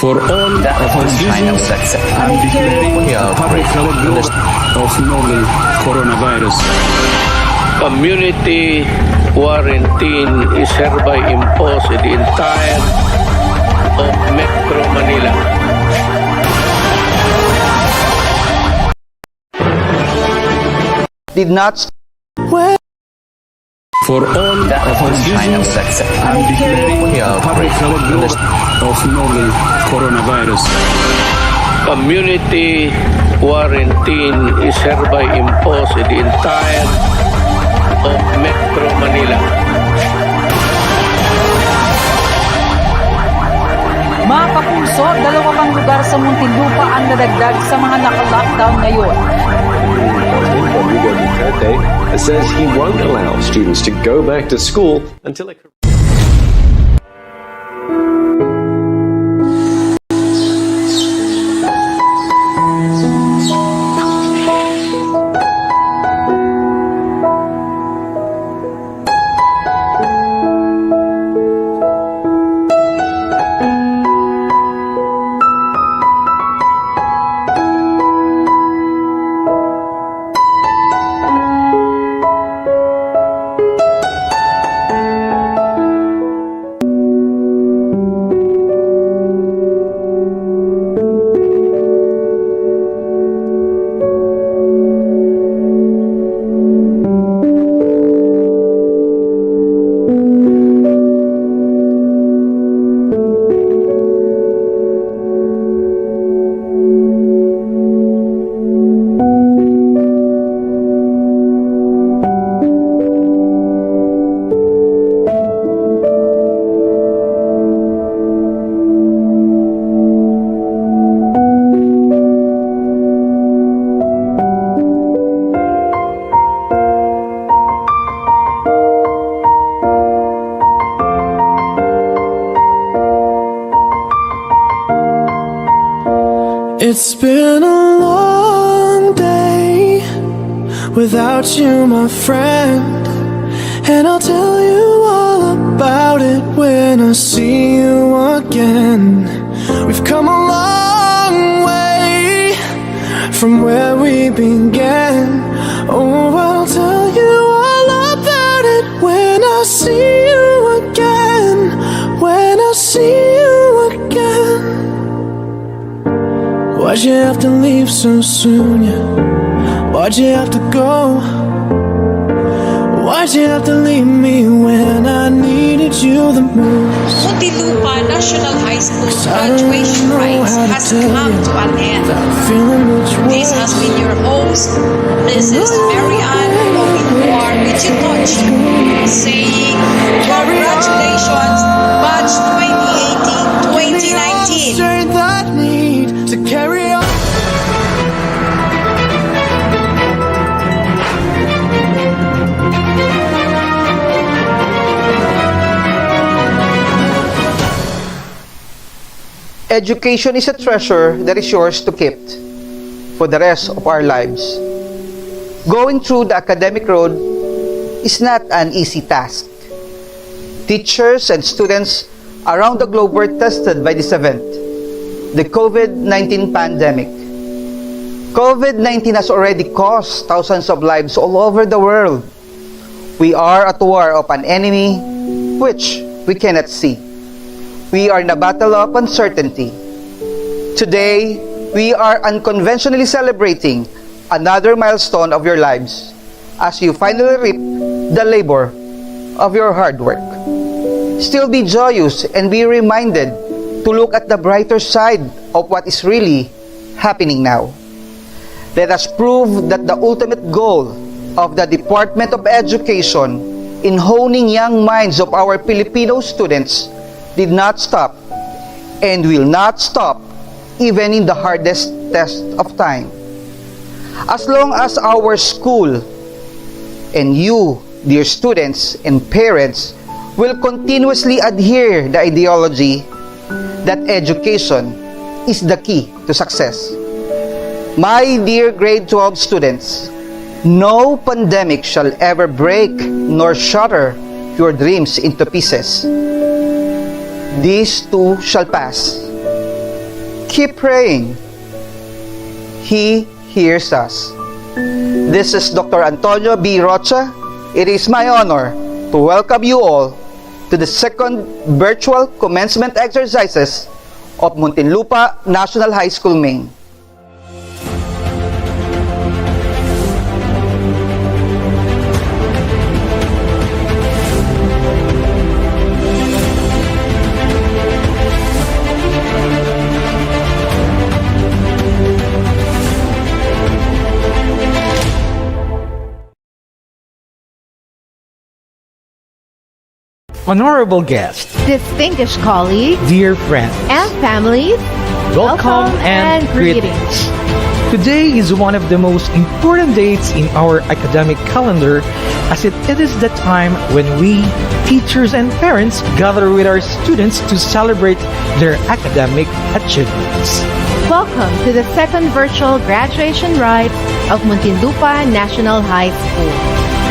For all of our citizens, I'm declaring public health of novel coronavirus. Community quarantine is hereby imposed in the entire of Metro Manila. Did not For all of our citizens, I'm declaring public health of novel coronavirus. Community quarantine is hereby imposed in the entire of Metro Manila. Mga kapulso, dalawa pang lugar sa Muntinlupa ang nadagdag sa mga naka-lockdown ngayon. Says he won't allow students to go back to school until they... It's been a long day without you, my friend, and I'll tell you all about it when I see you again. We've come a long way from where we began. Oh, I'll tell you all about it when I see you again. When I see you again. Why'd you have to leave so soon, yeah? Why'd you have to go? Why'd you have to leave me when I needed you the most? Muntinlupa National High School graduation rites has come to an end. This has been your host, Mrs. Mary Ann Obinuar Michitochi, saying congratulations, Batch 2018-2019. That need to carry on. Education is a treasure that is yours to keep for the rest of our lives. Going through the academic road is not an easy task. Teachers and students around the globe were tested by this event, the COVID-19 pandemic. COVID-19 has already cost thousands of lives all over the world. We are at war of an enemy which we cannot see. We are in a battle of uncertainty. Today, we are unconventionally celebrating another milestone of your lives as you finally reap the labor of your hard work. Still be joyous and be reminded to look at the brighter side of what is really happening now. Let us prove that the ultimate goal of the Department of Education in honing young minds of our Filipino students did not stop and will not stop even in the hardest test of time. As long as our school and you, dear students and parents, will continuously adhere the ideology that education is the key to success. My dear grade 12 students, no pandemic shall ever break nor shatter your dreams into pieces. These too shall pass. keep praying. He hears us. This is Dr. Antonio B. Rocha. It is my honor to welcome you all to the second virtual commencement exercises of Muntinlupa National High School, Maine. Honorable guests, distinguished colleagues, dear friends, and families, welcome and greetings. Today is one of the most important dates in our academic calendar, as it is the time when we, teachers and parents, gather with our students to celebrate their academic achievements. Welcome to the second virtual graduation rites of Muntinlupa National High School,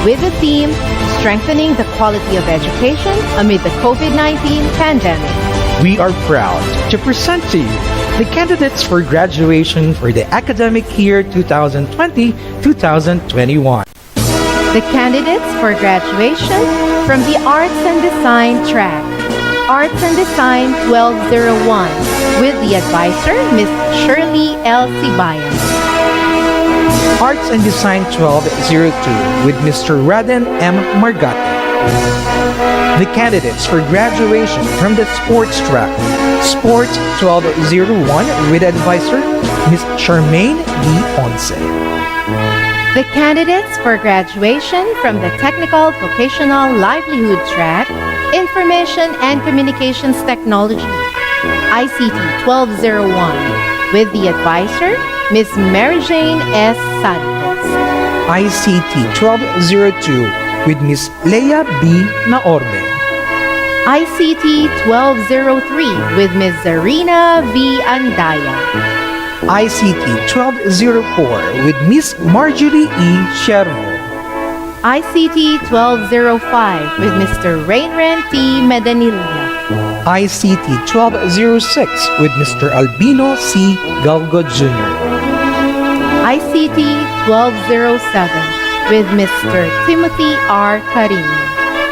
with the theme Strengthening the Quality of Education Amid the COVID-19 Pandemic. We are proud to present to you the candidates for graduation for the academic year 2020-2021. The candidates for graduation from the Arts and Design track. Arts and Design 1201 with the advisor, Ms. Shirley L. Sibayan. Arts and Design 1202 with Mr. Raden M. Margate. The candidates for graduation from the Sports track. Sports 1201 with advisor, Ms. Charmaine D. Once. The candidates for graduation from the Technical Vocational Livelihood track, Information and Communications Technology, ICT 1201 with the advisor, Ms. Mary Jane S. Santos. ICT 1202 with Ms. Leia B. Naorde. ICT 1203 with Ms. Zarina V. Andaya. ICT 1204 with Ms. Marjorie E. Shervo. ICT 1205 with Mr. Rainren T. Medanilla. ICT 1206 with Mr. Albino C. Galgo Jr. ICT 1207 with Mr. Timothy R. Carino.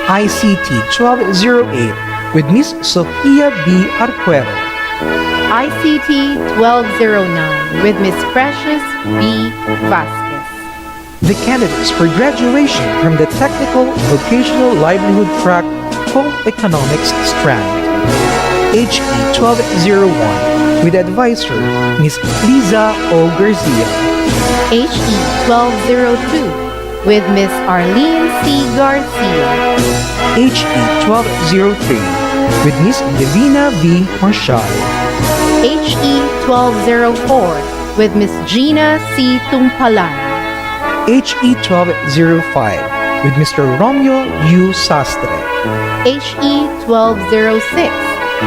ICT 1208 with Ms. Sofia B. Arquero. ICT 1209 with Ms. Precious B. Vasquez. The candidates for graduation from the Technical Vocational Livelihood track Home Economics strand. HE 1201 with advisor Ms. Liza O. Garcia. HE 1202 with Ms. Arlene C. Garcia. HE 1203 with Ms. Divina V. Marshall. HE 1204 with Ms. Gina C. Tumpalan. HE 1205 with Mr. Romeo U. Sastre. HE 1206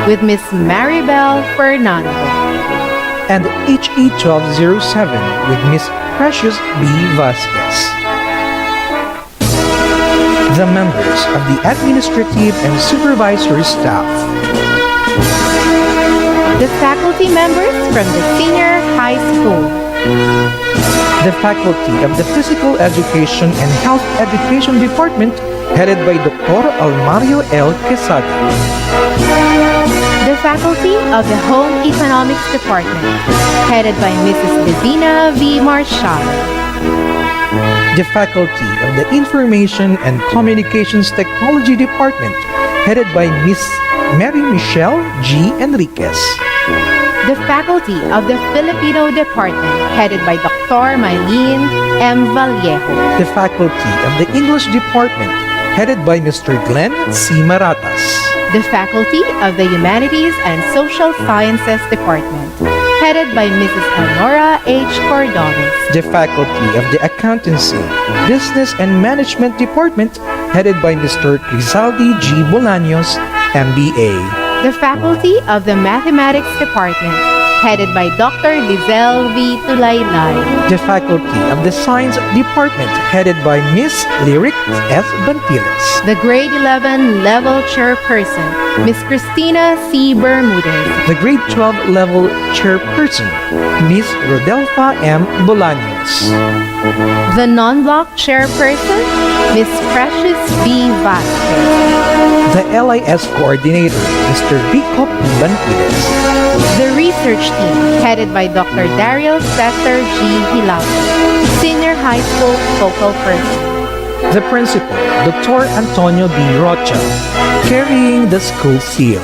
with Ms. Maribel Fernando. And HE 1207 with Ms. Precious B. Vasquez. The members of the administrative and supervisory staff. The faculty members from the senior high school. The faculty of the Physical Education and Health Education Department headed by Dr. Almario L. Quesada. The faculty of the Home Economics Department headed by Mrs. Divina V. Marshall. The faculty of the Information and Communications Technology Department headed by Miss Mary Michelle G. Enriquez. The faculty of the Filipino Department headed by Dr. Mylene M. Vallejo. The faculty of the English Department headed by Mr. Glenn C. Maratas. The faculty of the Humanities and Social Sciences Department headed by Mrs. Elnora H. Cordones. The faculty of the Accountancy, Business and Management Department headed by Mr. Crizaldi G. Bolaños, MBA. The faculty of the Mathematics Department headed by Dr. Lizelle V. Tulaylay. The Faculty of the Science Department, headed by Miss Lyric S. Bantiles. The Grade 11 Level Chairperson, Miss Cristina C. Bermudez. The Grade 12 Level Chairperson, Miss Rodelfa M. Bolaños. The Non-Block Chairperson, Miss Precious B. Vasquez. The LIS Coordinator, Mr. Rico P. Bantiles. The Research Team, headed by Dr. Daryl Cesar G. Hilaw, Senior High School Focal Person. The Principal, Dr. Antonio B. Rocha, carrying the school seal.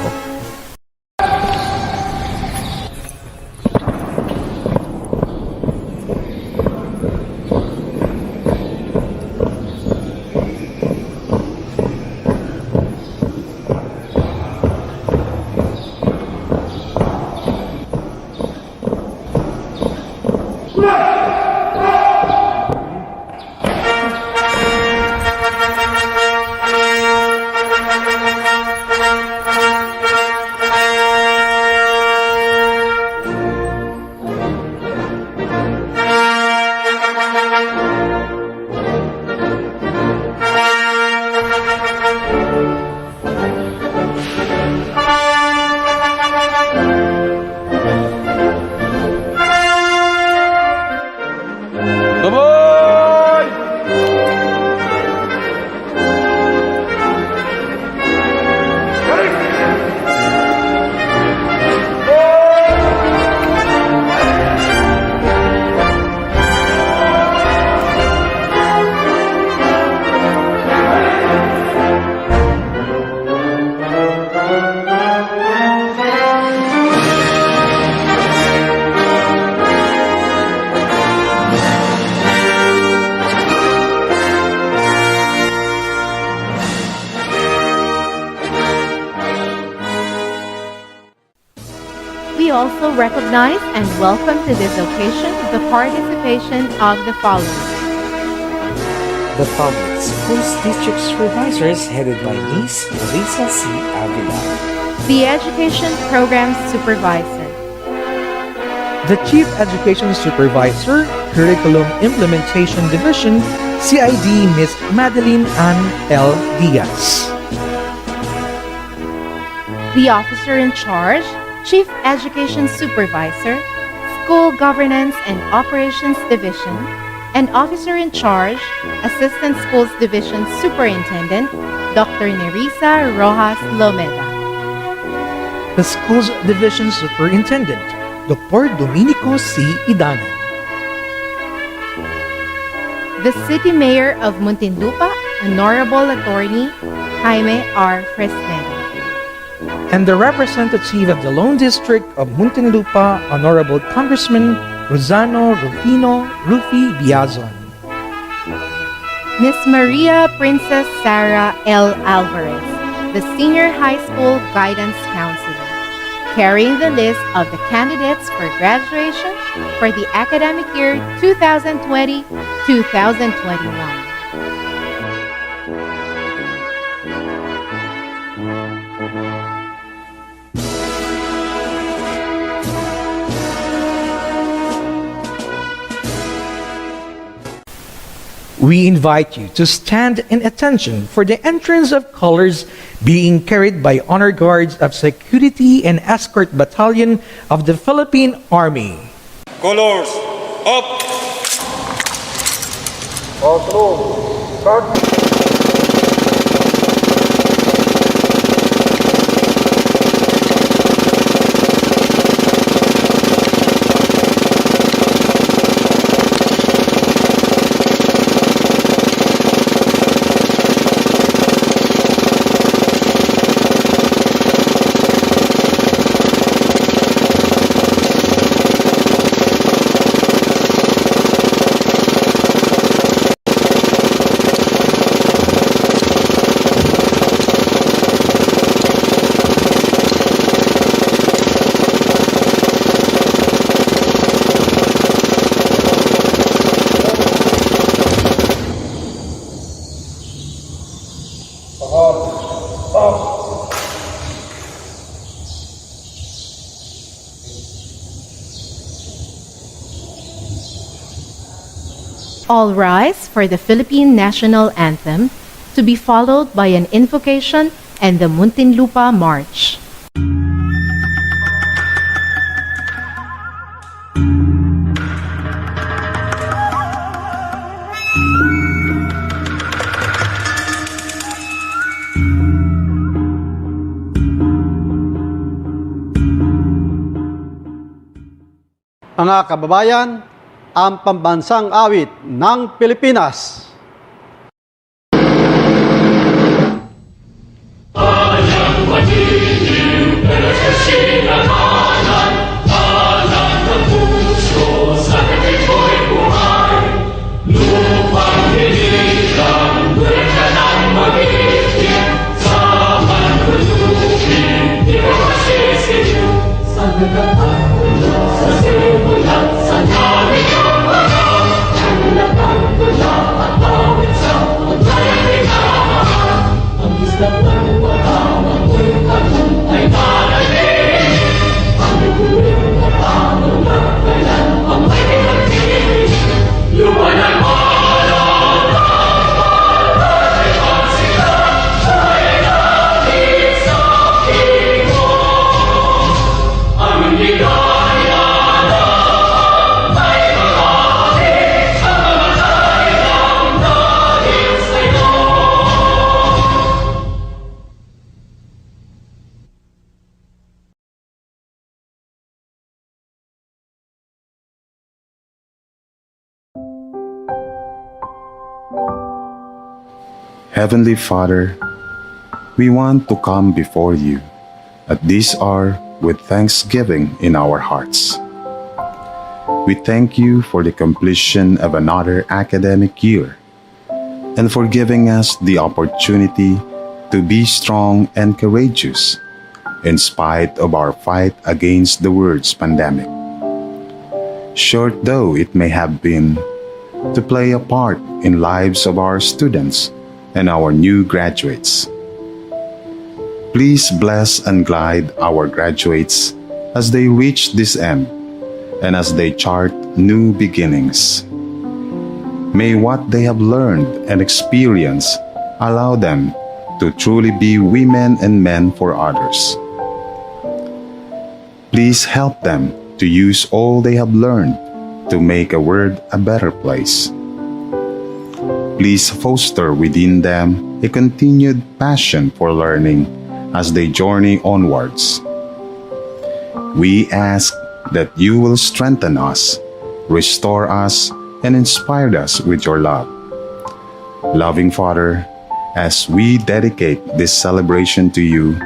We also recognize and welcome to this occasion the participation of the following. The Public Schools District Supervisors, headed by Miss Lisa C. Avila. The Education Program Supervisor. The Chief Education Supervisor, Curriculum Implementation Division, CID Miss Madeline Ann L. Diaz. The Officer in Charge, Chief Education Supervisor, School Governance and Operations Division, and Officer in Charge, Assistant Schools Division Superintendent, Dr. Nerissa Rojas Lomeda. The Schools Division Superintendent, Dr. Domenico C. Idanan. The City Mayor of Muntinlupa, Honorable Attorney Jaime R. Fresnel. And the representative of the Lone District of Muntinlupa, Honorable Congressman Rosano Rufino Rufi Biazon. Miss Maria Princess Sarah L. Alvarez, the Senior High School Guidance Counselor, carrying the list of the candidates for graduation for the academic year 2020-2021. We invite you to stand in attention for the entrance of colors being carried by honor guards of Security and Escort Battalion of the Philippine Army. Colors up! All rise for the Philippine National Anthem, to be followed by an invocation and the Muntinlupa March. Mga kababayan, ang pambansang awit ng Pilipinas. Heavenly Father, we want to come before you at this hour with thanksgiving in our hearts. We thank you for the completion of another academic year and for giving us the opportunity to be strong and courageous in spite of our fight against the world's pandemic. Short though it may have been, to play a part in lives of our students and our new graduates. Please bless and guide our graduates as they reach this end and as they chart new beginnings. May what they have learned and experienced allow them to truly be women and men for others. Please help them to use all they have learned to make a world a better place. Please foster within them a continued passion for learning as they journey onwards. We ask that you will strengthen us, restore us, and inspire us with your love. Loving Father, as we dedicate this celebration to you,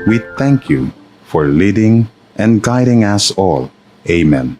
we thank you for leading and guiding us all. Amen.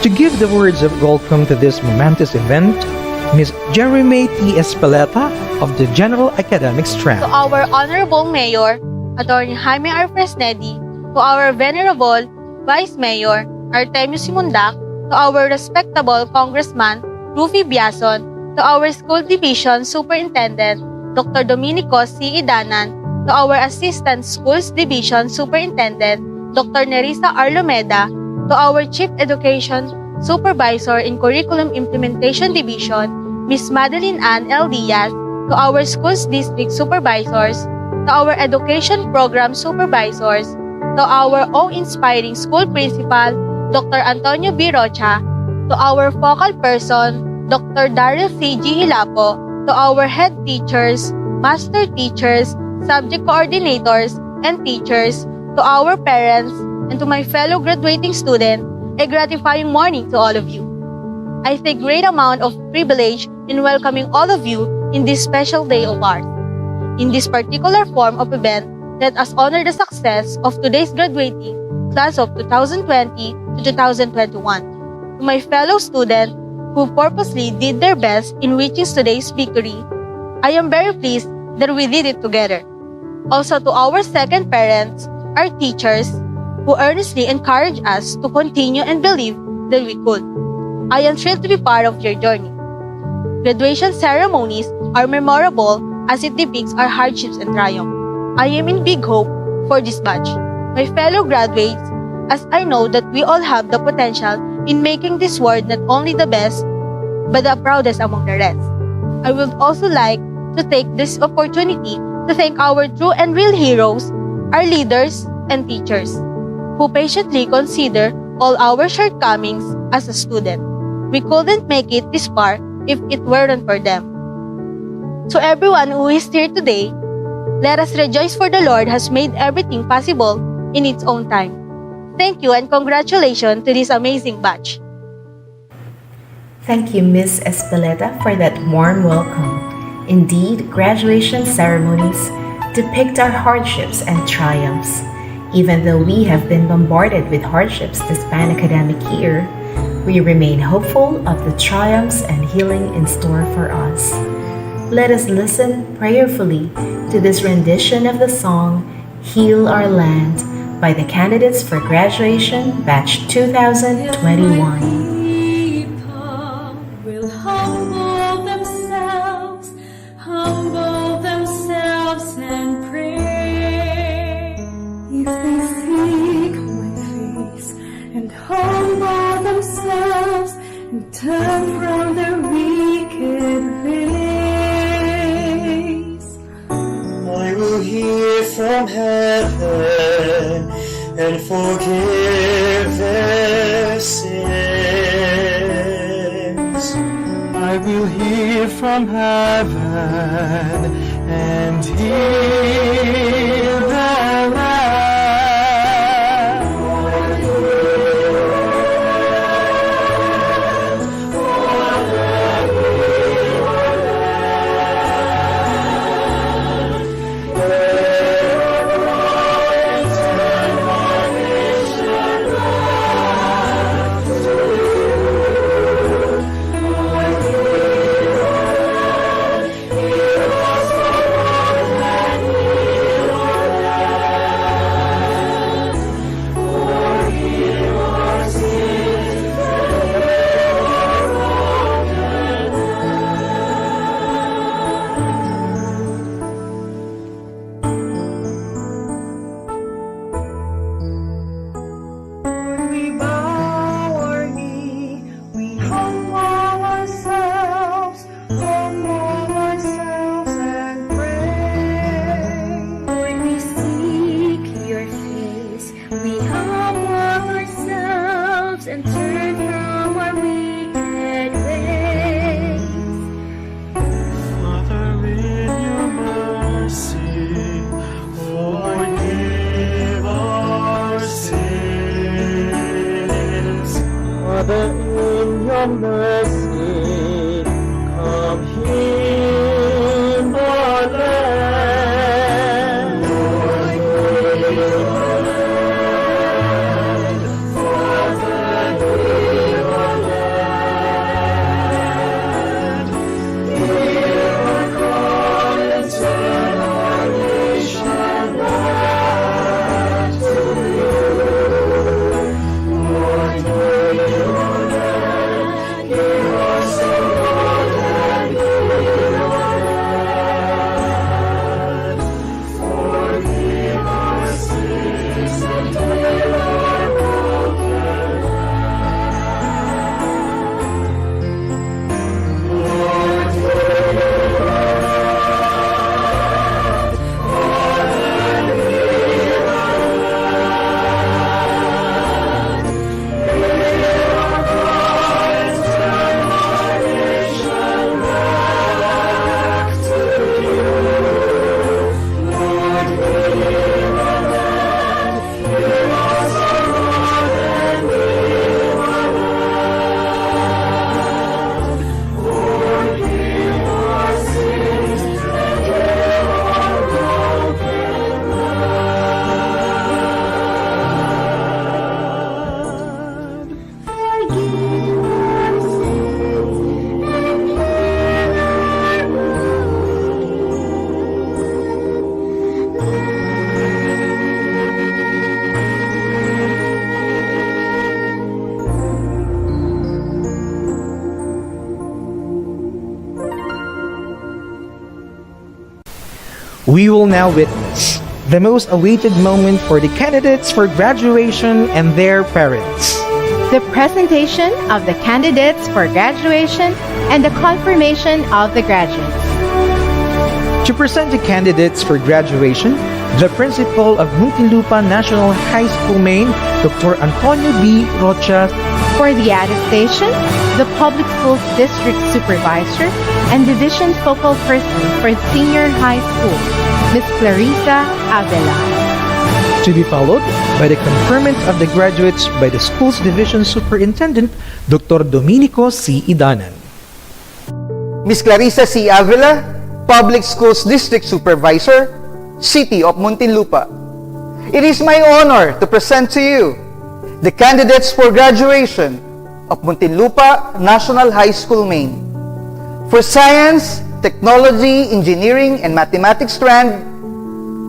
To give the words of welcome to this momentous event, Ms. Jeremy T. Espeleta of the General Academic Strand. To our Honorable Mayor, Attorney Jaime R. Fresnedi, to our Venerable Vice Mayor, Artemio Simundak, to our respectable Congressman, Rufy Biason, to our School Division Superintendent, Dr. Domenico C. Idanan, to our Assistant Schools Division Superintendent, Dr. Nerissa Arlomeda, to our Chief Education Supervisor in Curriculum Implementation Division, Ms. Madeline Ann L. Diaz, to our Schools District Supervisors, to our Education Program Supervisors, to our awe-inspiring School Principal, Dr. Antonio B. Rocha, to our Focal Person, Dr. Daryl C. G. Hilapo, to our Head Teachers, Master Teachers, Subject Coordinators, and Teachers, to our parents, and to my fellow graduating student, a gratifying morning to all of you. I take great amount of privilege in welcoming all of you in this special day of ours. In this particular form of event, let us honor the success of today's graduating class of 2020 to 2021. To my fellow students who purposely did their best in reaching today's victory, I am very pleased that we did it together. Also to our second parents, our teachers, who earnestly encourage us to continue and believe that we could. I am thrilled to be part of your journey. Graduation ceremonies are memorable as it depicts our hardships and triumph. I am in big hope for this batch. My fellow graduates, as I know that we all have the potential in making this world not only the best, but the proudest among the rest. I would also like to take this opportunity to thank our true and real heroes, our leaders and teachers, who patiently consider all our shortcomings as a student. We couldn't make it this far if it weren't for them. To everyone who is here today, let us rejoice, for the Lord has made everything possible in its own time. Thank you and congratulations to this amazing batch. Thank you, Ms. Espeleta, for that warm welcome. Indeed, graduation ceremonies depict our hardships and triumphs. Even though we have been bombarded with hardships this past academic year, we remain hopeful of the triumphs and healing in store for us. Let us listen prayerfully to this rendition of the song, Heal Our Land, by the candidates for graduation, batch 2021. Turn from their wicked ways. I will hear from heaven and forgive their sins. I will hear from heaven and heal their land. We will now witness the most awaited moment for the candidates for graduation and their parents. The presentation of the candidates for graduation and the confirmation of the graduates. To present the candidates for graduation, the principal of Muntinlupa National High School Main, Dr. Antonio B. Rocha. For the ADaS station, the Public Schools District Supervisor and Division Focal Person for Senior High School, Ms. Clarissa Avila. To be followed by the conferment of the graduates by the school's division superintendent, Dr. Domenico C. Idanan. Ms. Clarissa C. Avila, Public Schools District Supervisor, City of Muntinlupa. It is my honor to present to you the candidates for graduation of Muntinlupa National High School Main. For Science, Technology, Engineering, and Mathematics strand,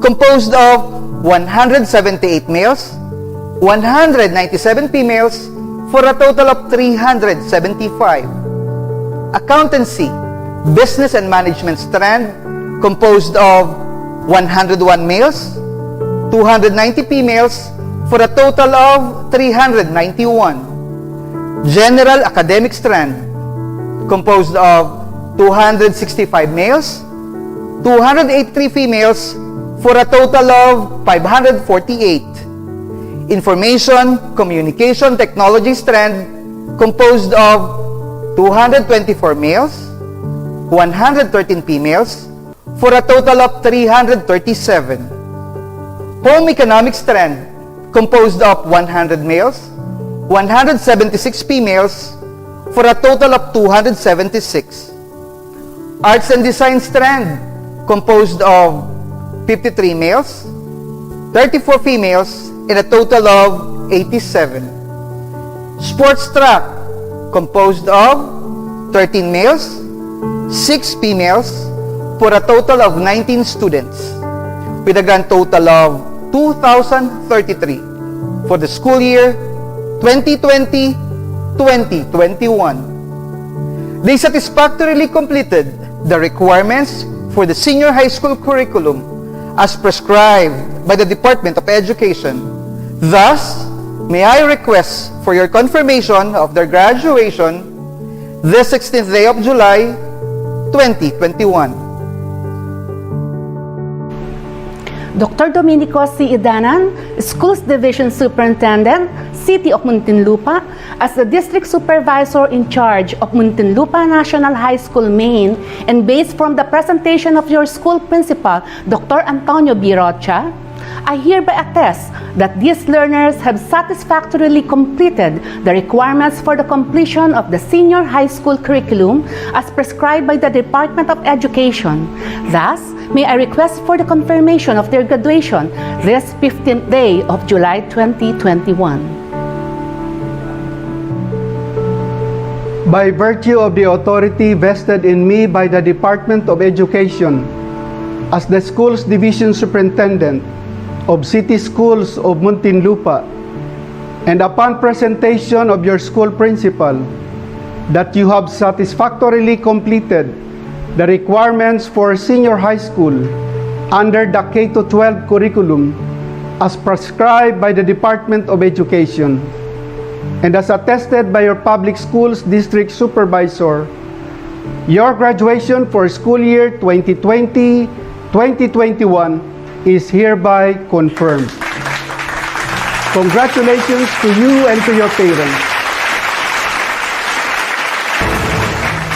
composed of 178 males, 197 females, for a total of 375. Accountancy, Business and Management strand, composed of 101 males, 290 females, for a total of 391. General Academic strand, composed of 265 males, 283 females, for a total of 548. Information Communication Technology strand, composed of 224 males, 113 females, for a total of 337. Home Economics strand, composed of 100 males, 176 females, for a total of 276. Arts and Design strand, composed of 53 males, 34 females, and a total of 87. Sports track, composed of 13 males, 6 females, for a total of 19 students, with a grand total of 2,033 for the school year 2020-2021. They satisfactorily completed the requirements for the senior high school curriculum as prescribed by the Department of Education. Thus, may I request for your confirmation of their graduation this 16th day of July, 2021. Dr. Domenico C. Idanan, Schools Division Superintendent, City of Muntinlupa, as the District Supervisor in charge of Muntinlupa National High School Main, and based from the presentation of your school principal, Dr. Antonio B. Rocha, I hereby attest that these learners have satisfactorily completed the requirements for the completion of the senior high school curriculum as prescribed by the Department of Education. Thus, may I request for the confirmation of their graduation this 15th day of July 2021. By virtue of the authority vested in me by the Department of Education as the Schools Division Superintendent of City Schools of Muntinlupa, and upon presentation of your school principal, that you have satisfactorily completed the requirements for senior high school under the K-12 curriculum as prescribed by the Department of Education, and as attested by your public schools district supervisor, your graduation for school year 2020-2021 is hereby confirmed. Congratulations to you and to your parents.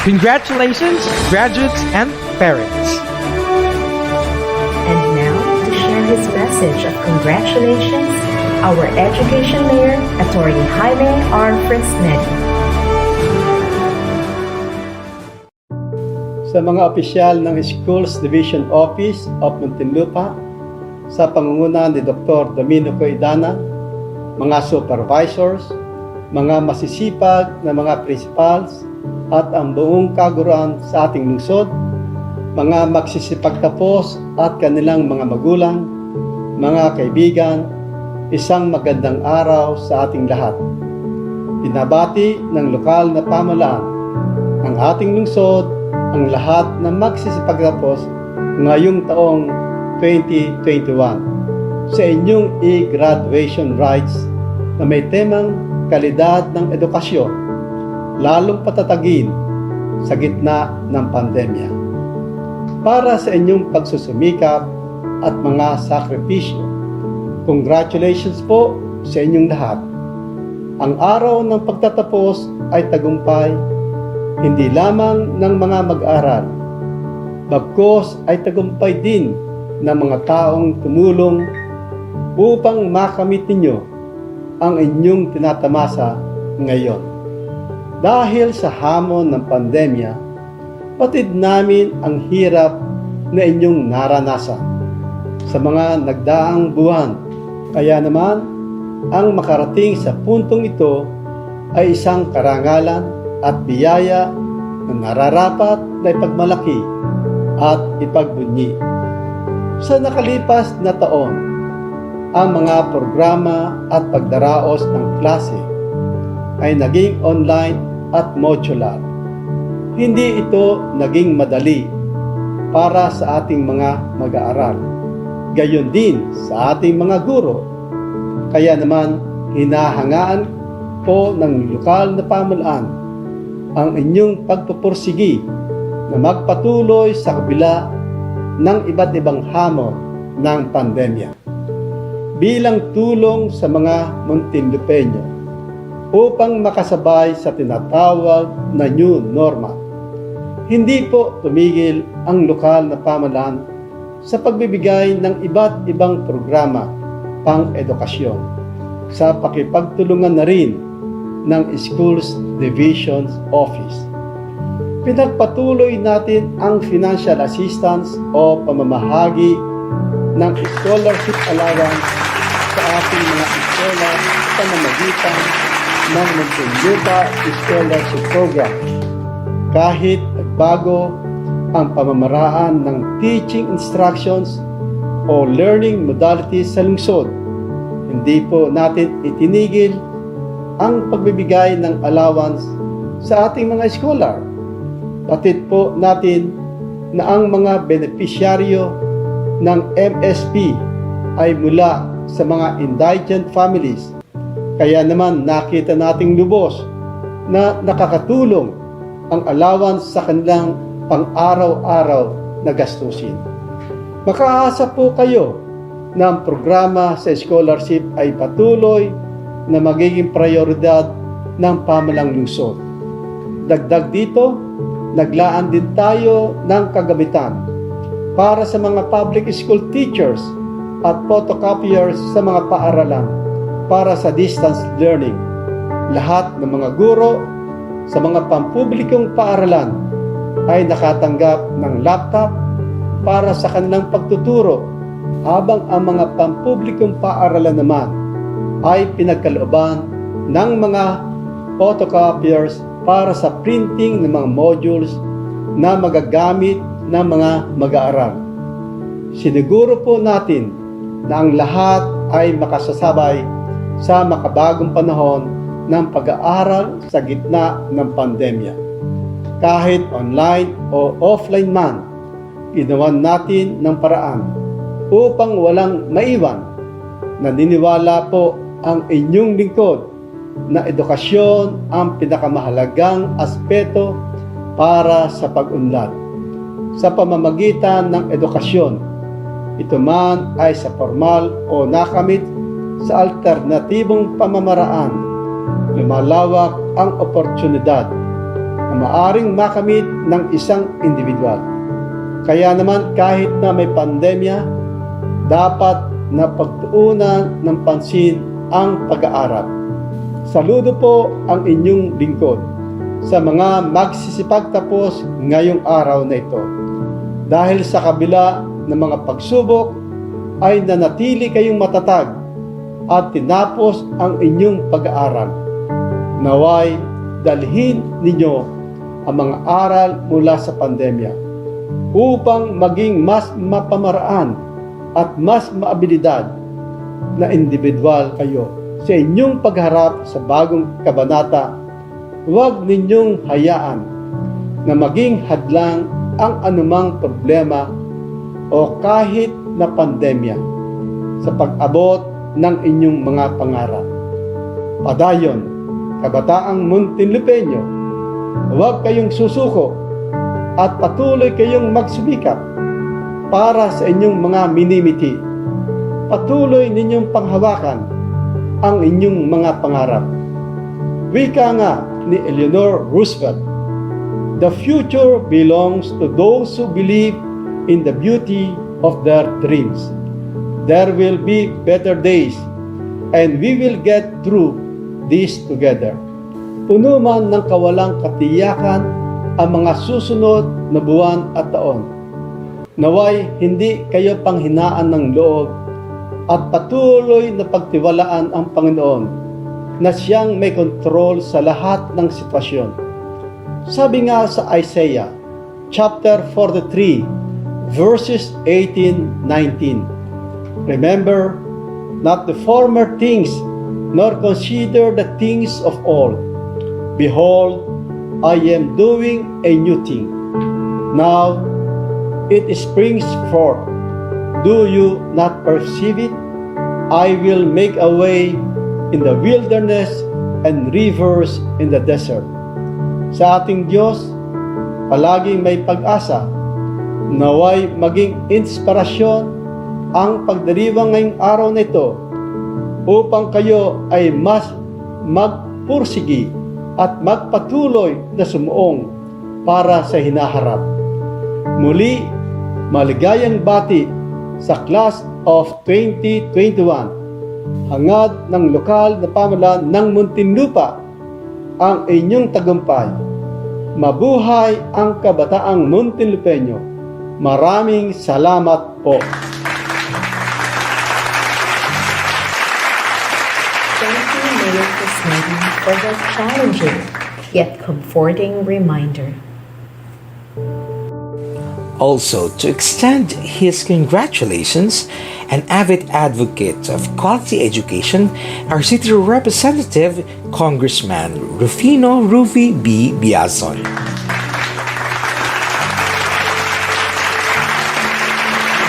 Congratulations, graduates and parents. And now, to share his message of congratulations, our Education Mayor, Attorney Jaime R. Fresnedi. Sa mga opisyal ng Schools Division Office of Muntinlupa, sa pangunguna ni Dr. Domenico Idanan, mga supervisors, mga masisipag na mga principals, at ang buong kaguruan sa ating lungsod, mga magsisipagtapos at kanilang mga magulang, mga kaibigan, isang magandang araw sa ating lahat. Binabati ng lokal na pamahalaan ng ating lungsod ang lahat na magsisipagtapos ngayong taong 2021 sa inyong e-graduation rites na may temang kalidad ng edukasyon, lalong patatagin sa gitna ng pandemya. Para sa inyong pagsusumikap at mga sakripisyo, congratulations po sa inyong lahat. Ang araw ng pagtatapos ay tagumpay, hindi lamang ng mga mag-aral, bagkus ay tagumpay din ng mga taong tumulong upang makamit ninyo ang inyong tinatamasa ngayon. Dahil sa hamon ng pandemya, patid namin ang hirap na inyong naranasan sa mga nagdaang buwan. Kaya naman, ang makarating sa puntong ito ay isang karangalan at biyaya na nararapat na ipagmalaki at ipagbunyi. Sa nakalipas na taon, ang mga programa at pagdaraos ng klase ay naging online at modular. Hindi ito naging madali para sa ating mga mag-aaral. Gayon din sa ating mga guro. Kaya naman, hinahangaan po ng lokal na pamahalaan ang inyong pagpupursigi na magpatuloy sa kabila ng iba't ibang hamon ng pandemya. Bilang tulong sa mga Muntinlupeño upang makasabay sa tinatawag na new normal, hindi po tumigil ang lokal na pamahalaan sa pagbibigay ng iba't ibang programa pang-edukasyon sa pakipagtulungan na rin ng Schools Divisions Office. Pinagpatuloy natin ang financial assistance o pamamahagi ng scholarship allowance sa ating mga scholar sa pamamagitan ng Muntinlupa Scholarship Program. Kahit nagbago ang pamamaraan ng teaching instructions o learning modalities sa lungsod, hindi po natin itinigil ang pagbibigay ng allowance sa ating mga scholar. Patid po natin na ang mga benepisyaryo ng MSP ay mula sa mga indigent families. Kaya naman nakita nating lubos na nakakatulong ang allowance sa kanilang pang-araw-araw na gastusin. Makaasa po kayo na ang programa sa scholarship ay patuloy na magiging prioridad ng pamahalang lungsod. Dagdag dito, naglaan din tayo ng kagamitan para sa mga public school teachers at photocopiers sa mga paaralan para sa distance learning. Lahat ng mga guro sa mga pampublikong paaralan ay nakatanggap ng laptop para sa kanilang pagtuturo, habang ang mga pampublikong paaralan naman ay pinagkalooban ng mga photocopiers para sa printing ng mga modules na magagamit ng mga mag-aaral. Siniguro po natin na ang lahat ay makasasabay sa makabagong panahon ng pag-aaral sa gitna ng pandemya. Kahit online o offline man, ginawan natin ng paraan upang walang maiwan. Naniniwala po ang inyong lingkod na edukasyon ang pinakamahalagang aspeto para sa pag-unlad. Sa pamamagitan ng edukasyon, ito man ay sa formal o nakamit sa alternatibong pamamaraan, lumalawak ang oportunidad na maaring makamit ng isang individual. Kaya naman kahit na may pandemya, dapat na pagtuunan ng pansin ang pag-aaral. Saludo po ang inyong lingkod sa mga magsisipagtapos ngayong araw na ito. Dahil sa kabila ng mga pagsubok ay nanatili kayong matatag at tinapos ang inyong pag-aaral. Naway dalhin ninyo ang mga aral mula sa pandemya upang maging mas mapamaraan at mas maabilidad na individual kayo. Sa inyong pagharap sa bagong kabanata, huwag ninyong hayaan na maging hadlang ang anumang problema o kahit na pandemya sa pag-abot ng inyong mga pangarap. Padayon, kabataang Muntinlupeño, huwag kayong susuko at patuloy kayong magsumikap para sa inyong mga minimiti. Patuloy ninyong panghawakan ang inyong mga pangarap. Wika nga ni Eleanor Roosevelt, "The future belongs to those who believe in the beauty of their dreams. There will be better days, and we will get through this together." Puno man ng kawalang katiyakan ang mga susunod na buwan at taon. Naway hindi kayo panghinaan ng loob at patuloy na pagtiwalaan ang Panginoon na siyang may kontrol sa lahat ng sitwasyon. Sabi nga sa Isaiah chapter 43 verses 18-19, "Remember not the former things, nor consider the things of old. Behold, I am doing a new thing. Now it springs forth. Do you not perceive it? I will make a way in the wilderness and rivers in the desert." Sa ating Diyos, palaging may pag-asa. Naway maging inspirasyon ang pagdiriwang ngayong araw na ito upang kayo ay mas magpursigi at magpatuloy na sumuong para sa hinaharap. Muli, maligayang bati sa Class of 2021. Hangad ng lokal na pamahalaan ng Muntinlupa ang inyong tagumpay. Mabuhay ang kabataang Muntinlupeño. Maraming salamat po. Thank you, Mayor Fresnedi, for that challenging yet comforting reminder. Also, to extend his congratulations, an avid advocate of quality education, our city representative, Congressman Rufino Rufi B. Biazon.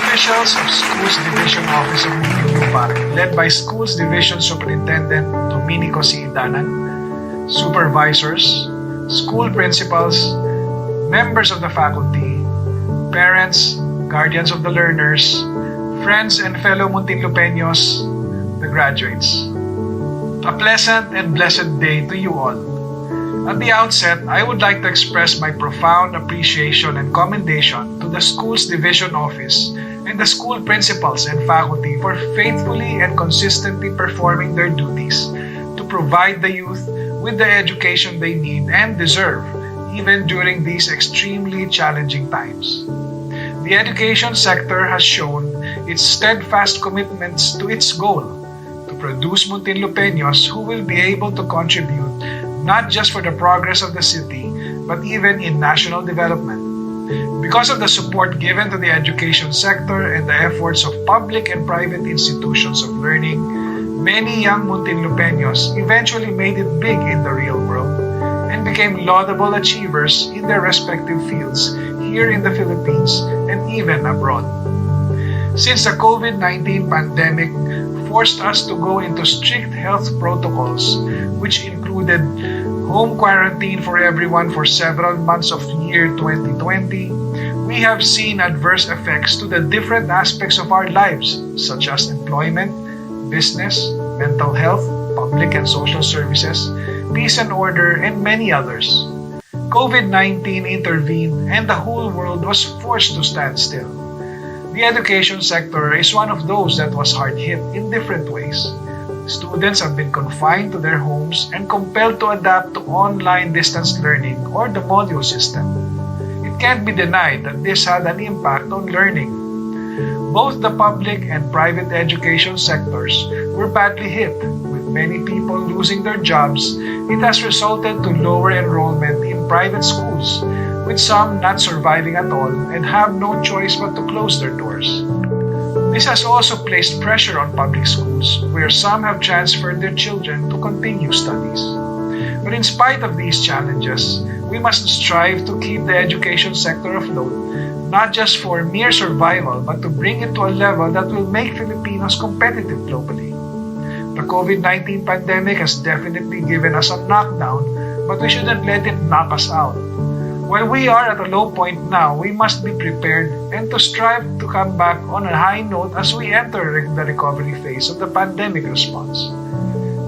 Officials of Schools Division Office of Muntinlupa, led by Schools Division Superintendent Domenico C. Idanan, supervisors, school principals, members of the faculty, parents, guardians of the learners, friends and fellow Muntinlupeños, the graduates. A pleasant and blessed day to you all. At the outset, I would like to express my profound appreciation and commendation to the Schools Division Office and the school principals and faculty for faithfully and consistently performing their duties to provide the youth with the education they need and deserve, even during these extremely challenging times. The education sector has shown its steadfast commitments to its goal to produce Muntinlupeños who will be able to contribute not just for the progress of the city, but even in national development. Because of the support given to the education sector and the efforts of public and private institutions of learning, many young Muntinlupeños eventually made it big in the real world and became laudable achievers in their respective fields here in the Philippines and even abroad. Since the COVID-19 pandemic forced us to go into strict health protocols, which included home quarantine for everyone for several months of year 2020, we have seen adverse effects to the different aspects of our lives, such as employment, business, mental health, public and social services, peace and order, and many others. COVID-19 intervened and the whole world was forced to stand still. The education sector is one of those that was hard hit in different ways. Students have been confined to their homes and compelled to adapt to online distance learning or the module system. It can't be denied that this had an impact on learning. Both the public and private education sectors were badly hit, with many people losing their jobs. It has resulted to lower enrollment in private schools, with some not surviving at all and have no choice but to close their doors. This has also placed pressure on public schools, where some have transferred their children to continue studies. But in spite of these challenges, we must strive to keep the education sector afloat not just for mere survival, but to bring it to a level that will make Filipinos competitive globally. The COVID-19 pandemic has definitely given us a knockdown, but we shouldn't let it knock us out. While we are at a low point now, we must be prepared and to strive to come back on a high note as we enter the recovery phase of the pandemic response.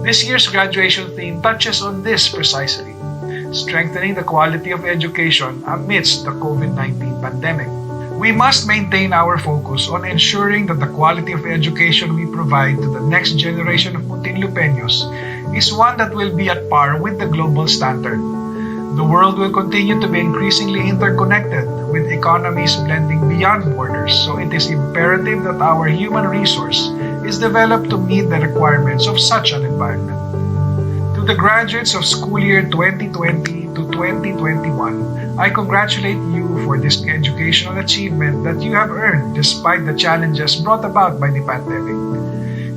This year's graduation theme touches on this precisely, strengthening the quality of education amidst the COVID-19 pandemic. We must maintain our focus on ensuring that the quality of education we provide to the next generation of Muntinlupeños is one that will be at par with the global standard. The world will continue to be increasingly interconnected, with economies blending beyond borders, so it is imperative that our human resource is developed to meet the requirements of such an environment. To the graduates of school year 2020 to 2021, I congratulate you for this educational achievement that you have earned despite the challenges brought about by the pandemic.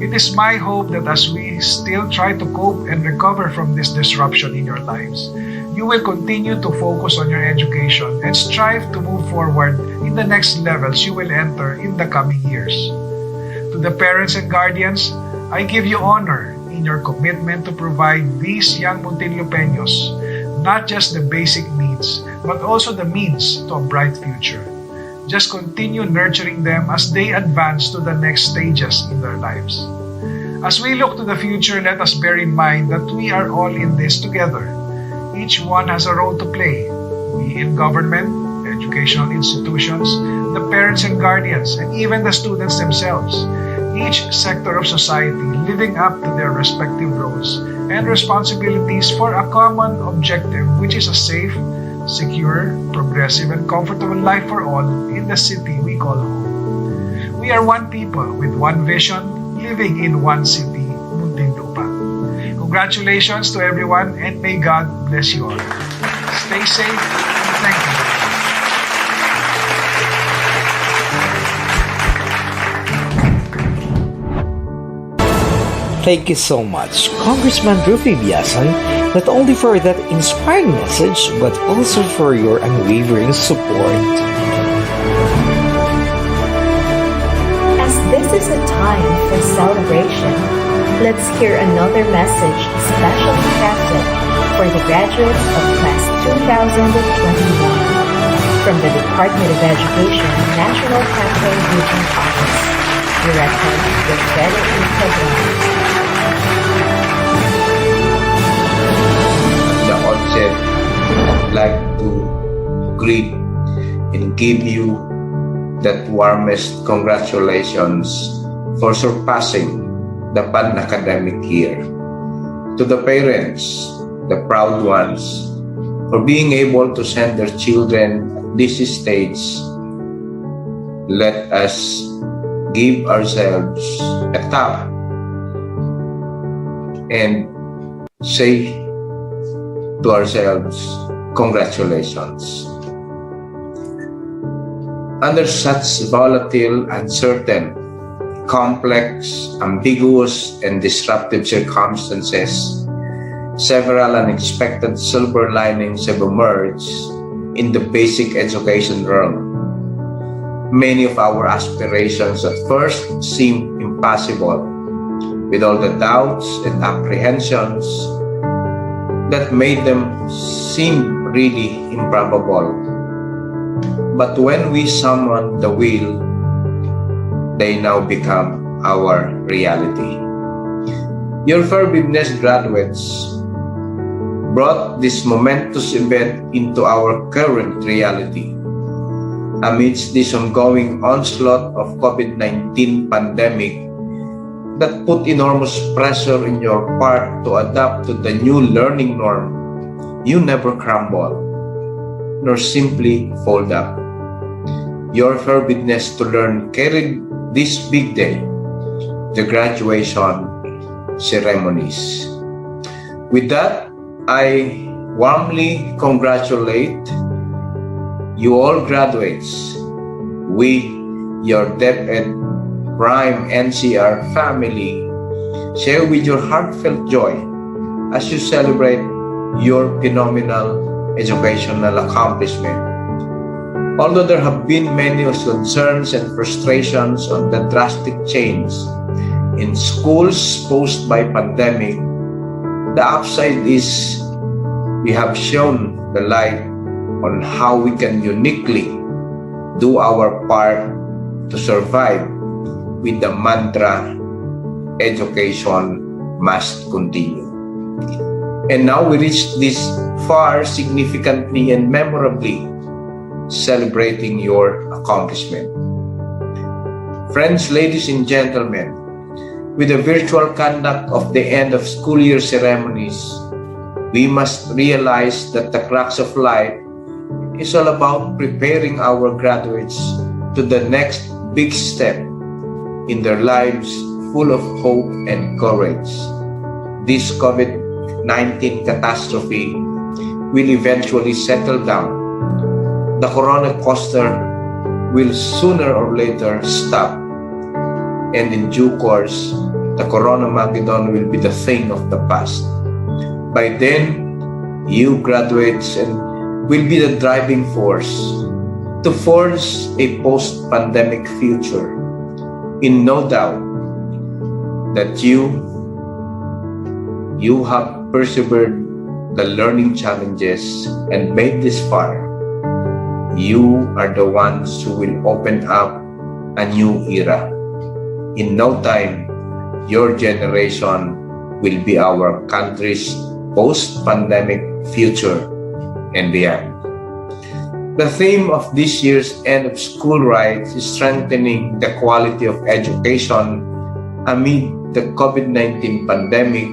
It is my hope that as we still try to cope and recover from this disruption in your lives, you will continue to focus on your education and strive to move forward in the next levels you will enter in the coming years. To the parents and guardians, I give you honor in your commitment to provide these young Muntinlupeños not just the basic needs, but also the means to a bright future. Just continue nurturing them as they advance to the next stages in their lives. As we look to the future, let us bear in mind that we are all in this together. Each one has a role to play, be in government, educational institutions, the parents and guardians, and even the students themselves. Each sector of society living up to their respective roles and responsibilities for a common objective, which is a safe, secure, progressive, and comfortable life for all in the city we call home. We are one people with one vision, living in one city, Muntinlupa. Congratulations to everyone, and may God bless you all. Stay safe, and thank you. Thank you so much, Congressman Rufy Biasan, not only for that inspiring message, but also for your unwavering support. As this is a time for celebration, let's hear another message specially crafted for the graduates of Class 2021 from the Department of Education National Campaign Region Office, directed with Venom Integrity. The outset, I'd like to greet and give you that warmest congratulations for surpassing the pan-academic year. To the parents, the proud ones, for being able to send their children at this stage, let us give ourselves a tap and say to ourselves, congratulations. Under such volatile, uncertain, complex, ambiguous, and disruptive circumstances, several unexpected silver linings have emerged in the basic education realm. Many of our aspirations at first seemed impossible, with all the doubts and apprehensions that made them seem really improbable. But when we summon the will, they now become our reality. Your forgiveness graduates brought this momentous event into our current reality. Amidst this ongoing onslaught of COVID-19 pandemic that put enormous pressure in your part to adapt to the new learning norm, you never crumble, nor simply fold up. Your fervidness to learn carried this big day, the graduation ceremonies. With that, I warmly congratulate you all graduates. We, your DepEd Prime NCR family, share with your heartfelt joy as you celebrate your phenomenal educational accomplishment. Although there have been many concerns and frustrations on the drastic change in schools posed by pandemic, the upside is we have shown the light on how we can uniquely do our part to survive with the mantra, education must continue. And now we reach this far significantly and memorably, celebrating your accomplishment. Friends, ladies and gentlemen, with the virtual conduct of the end of school year ceremonies, we must realize that the crux of life is all about preparing our graduates to the next big step in their lives, full of hope and courage. This COVID-19 catastrophe will eventually settle down. The corona coaster will sooner or later stop, and in due course, the Coronamageddon will be the thing of the past. By then, you graduates will be the driving force to forge a post-pandemic future. In no doubt that you have persevered the learning challenges and made this far. You are the ones who will open up a new era. In no time, your generation will be our country's post-pandemic future and beyond. The theme of this year's end of school rites is strengthening the quality of education amid the COVID-19 pandemic.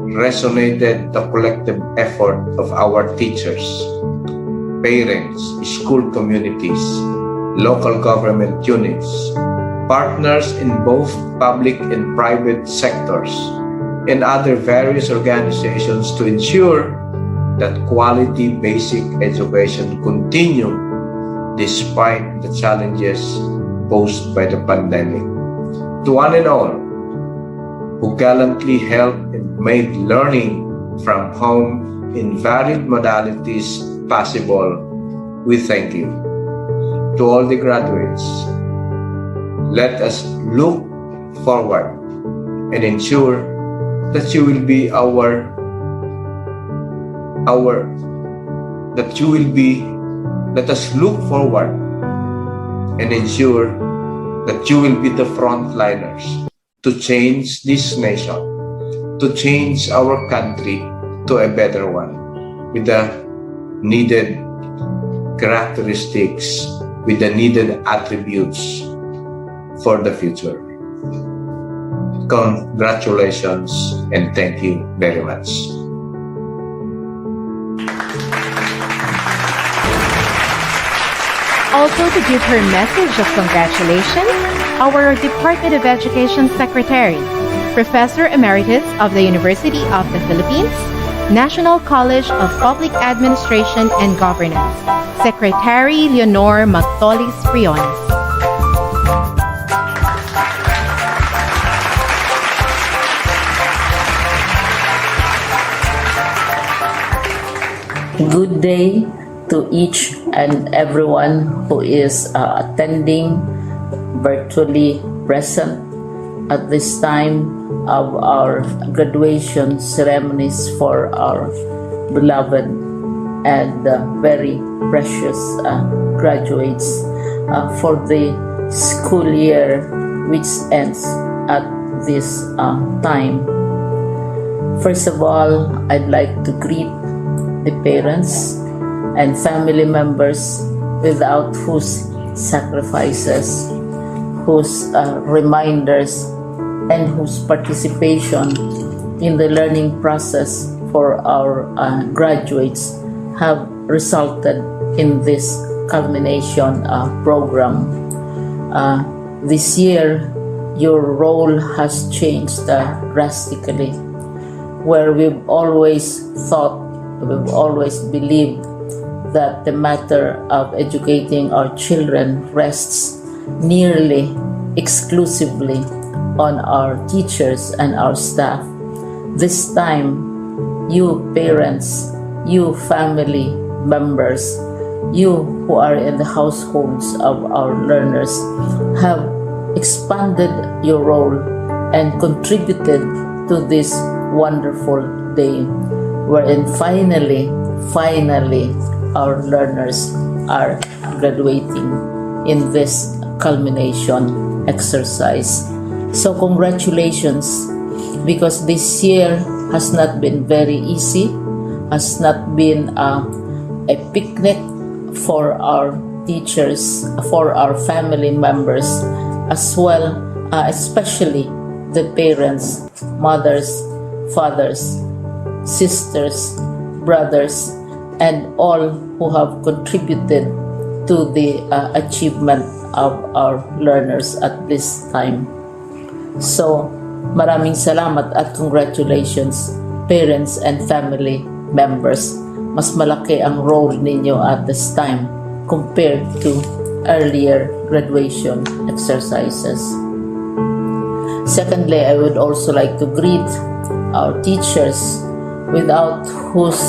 Resonated the collective effort of our teachers, parents, school communities, local government units, partners in both public and private sectors, and other various organizations to ensure that quality basic education continue despite the challenges posed by the pandemic. To one and all who gallantly helped and made learning from home in varied modalities possible, we thank you. To all the graduates, let us look forward and ensure that you will be let us look forward and ensure that you will be the frontliners to change this nation, to change our country to a better one, with the needed characteristics, with the needed attributes for the future. Congratulations and thank you very much. Also to give her message of congratulations, our Department of Education Secretary, Professor Emeritus of the University of the Philippines, National College of Public Administration and Governance, Secretary Leonor Magtolis Briones. Good day to each and everyone who is attending virtually present at this time of our graduation ceremonies for our beloved and very precious graduates for the school year which ends at this time. First of all, I'd like to greet the parents and family members without whose sacrifices, whose reminders, and whose participation in the learning process for our graduates have resulted in this culmination program. This year, your role has changed drastically, where we've always believed that the matter of educating our children rests nearly exclusively on our teachers and our staff. This time, you parents, you family members you who are in the households of our learners have expanded your role and contributed to this wonderful day wherein finally our learners are graduating in this culmination exercise. So congratulations, because this year has not been very easy, has not been a picnic for our teachers, for our family members, as well, especially the parents, mothers, fathers, sisters, brothers, and all who have contributed to the achievement of our learners at this time. So, maraming salamat at congratulations, parents and family members. Mas malaki ang role ninyo at this time compared to earlier graduation exercises. Secondly, I would also like to greet our teachers, without whose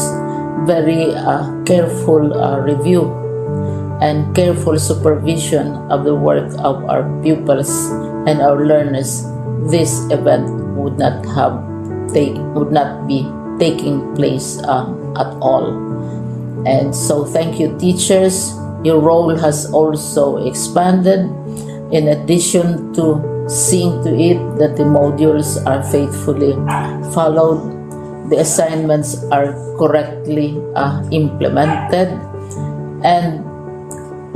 very careful review and careful supervision of the work of our pupils and our learners, this event would not be taking place at all. And so thank you, teachers. Your role has also expanded. In addition to seeing to it that the modules are faithfully followed, the assignments are correctly implemented, and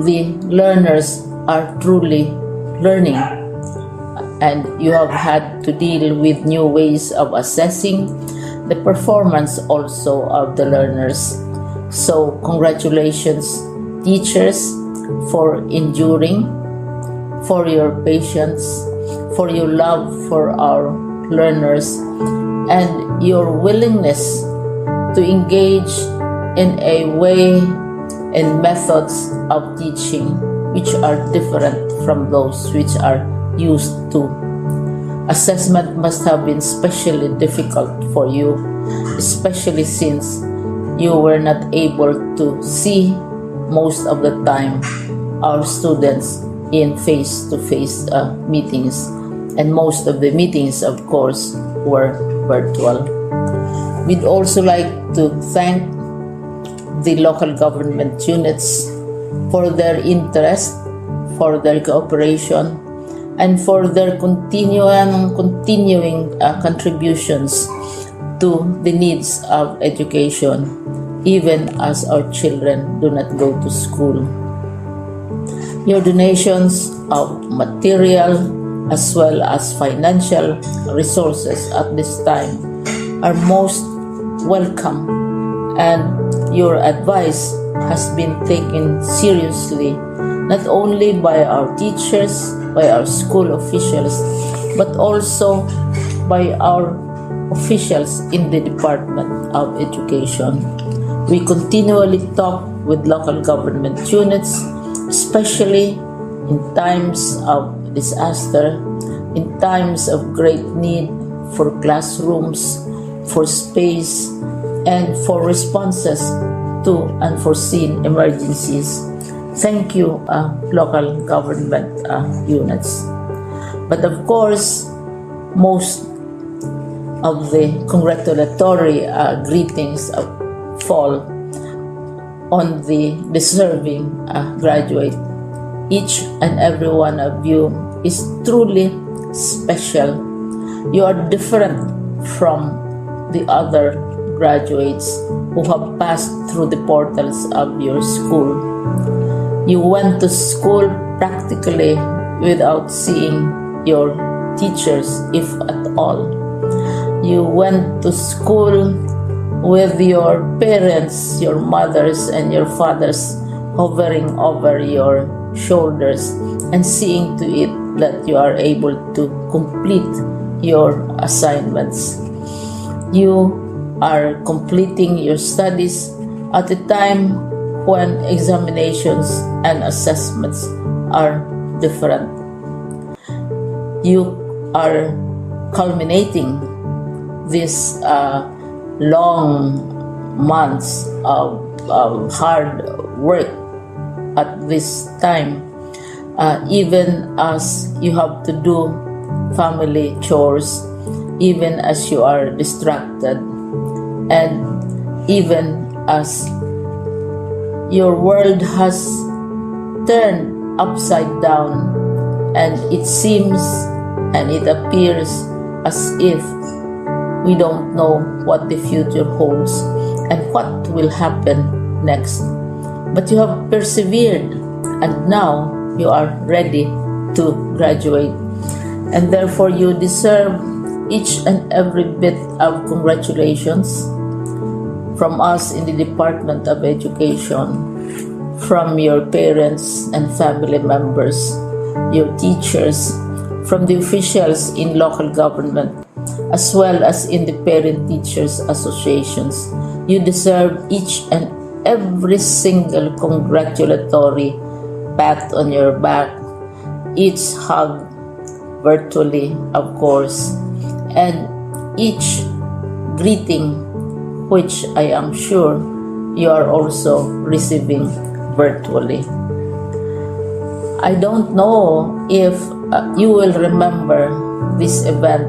the learners are truly learning. And you have had to deal with new ways of assessing the performance also of the learners. So congratulations, teachers, for enduring, for your patience, for your love for our learners, and your willingness to engage in a way and methods of teaching which are different from those which are used to. Assessment must have been especially difficult for you, especially since you were not able to see most of the time our students in face-to-face meetings, and most of the meetings, of course, were virtual. We'd also like to thank the local government units for their interest, for their cooperation, and for their continuing contributions to the needs of education, even as our children do not go to school. Your donations of material as well as financial resources at this time are most welcome, and your advice has been taken seriously not only by our teachers, by our school officials, but also by our officials in the Department of Education. We continually talk with local government units, especially in times of disaster, in times of great need for classrooms, for space, and for responses to unforeseen emergencies. Thank you, local government units. But of course, most of the congratulatory greetings fall on the deserving graduate. Each and every one of you is truly special. You are different from the other graduates who have passed through the portals of your school. You went to school practically without seeing your teachers, if at all. You went to school with your parents, your mothers and your fathers hovering over your shoulders and seeing to it that you are able to complete your assignments. You are completing your studies at a time when examinations and assessments are different. You are culminating these long months of hard work at this time, even as you have to do family chores, even as you are distracted, and even as your world has turned upside down, and it seems and it appears as if we don't know what the future holds and what will happen next. But you have persevered, and now you are ready to graduate, and therefore you deserve each and every bit of congratulations from us in the Department of Education, from your parents and family members, your teachers, from the officials in local government, as well as in the Parent Teachers Associations. You deserve each and every single congratulatory pat on your back, each hug virtually, of course, and each greeting, which I am sure you are also receiving virtually. I don't know if you will remember this event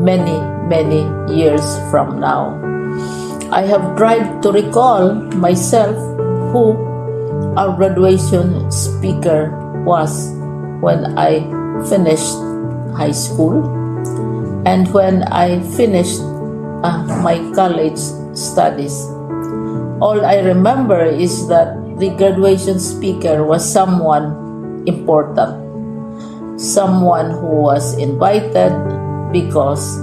many, many years from now. I have tried to recall myself who our graduation speaker was when I finished high school and when I finished my college studies. All I remember is that the graduation speaker was someone important, someone who was invited because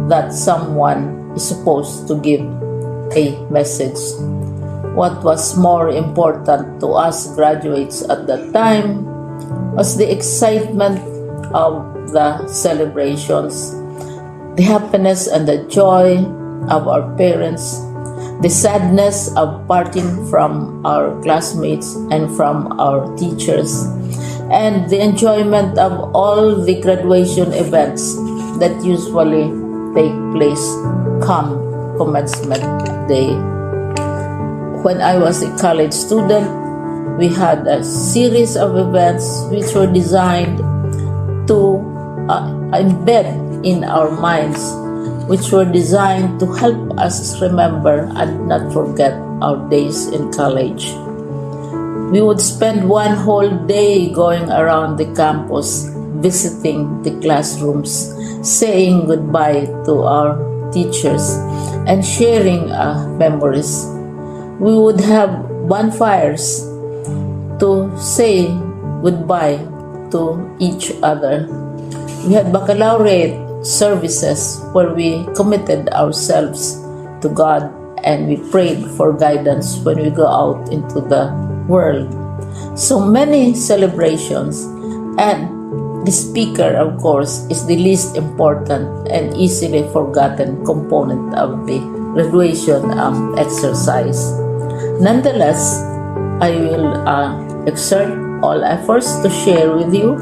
that someone is supposed to give a message. What was more important to us graduates at that time was the excitement of the celebrations, the happiness and the joy of our parents, the sadness of parting from our classmates and from our teachers, and the enjoyment of all the graduation events that usually take place come commencement day. When I was a college student, we had a series of events which were designed to embed in our minds, which were designed to help us remember and not forget our days in college. We would spend one whole day going around the campus, visiting the classrooms, saying goodbye to our teachers, and sharing memories. We would have bonfires to say goodbye to each other. We had baccalaureate services where we committed ourselves to God and we prayed for guidance when we go out into the world. So many celebrations, and the speaker, of course, is the least important and easily forgotten component of the graduation exercise. Nonetheless, I will exert all efforts to share with you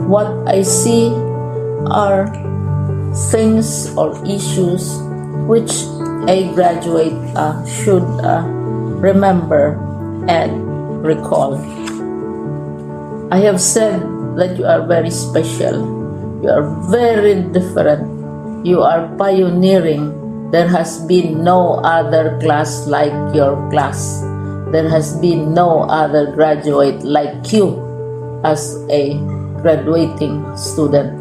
what I see are things or issues which a graduate should remember and recall. I have said that you are very special. You are very different. You are pioneering. There has been no other class like your class. There has been no other graduate like you as a graduating student,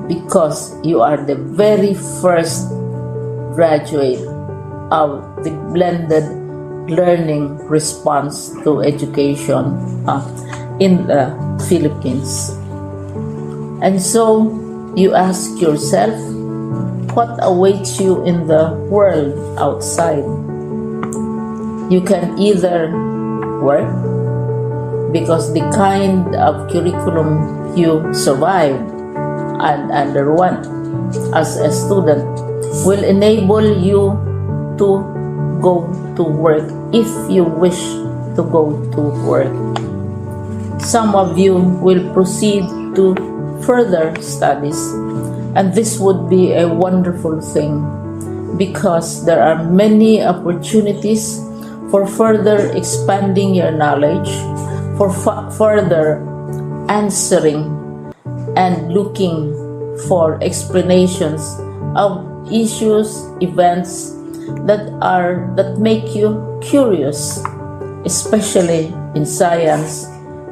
because you are the very first graduate of the blended learning response to education in the Philippines. And so you ask yourself, what awaits you in the world outside? You can either work, because the kind of curriculum you survived and underwent as a student will enable you to go to work if you wish to go to work. Some of you will proceed to further studies, and this would be a wonderful thing because there are many opportunities for further expanding your knowledge, for further answering and looking for explanations of issues, events that make you curious, especially in science,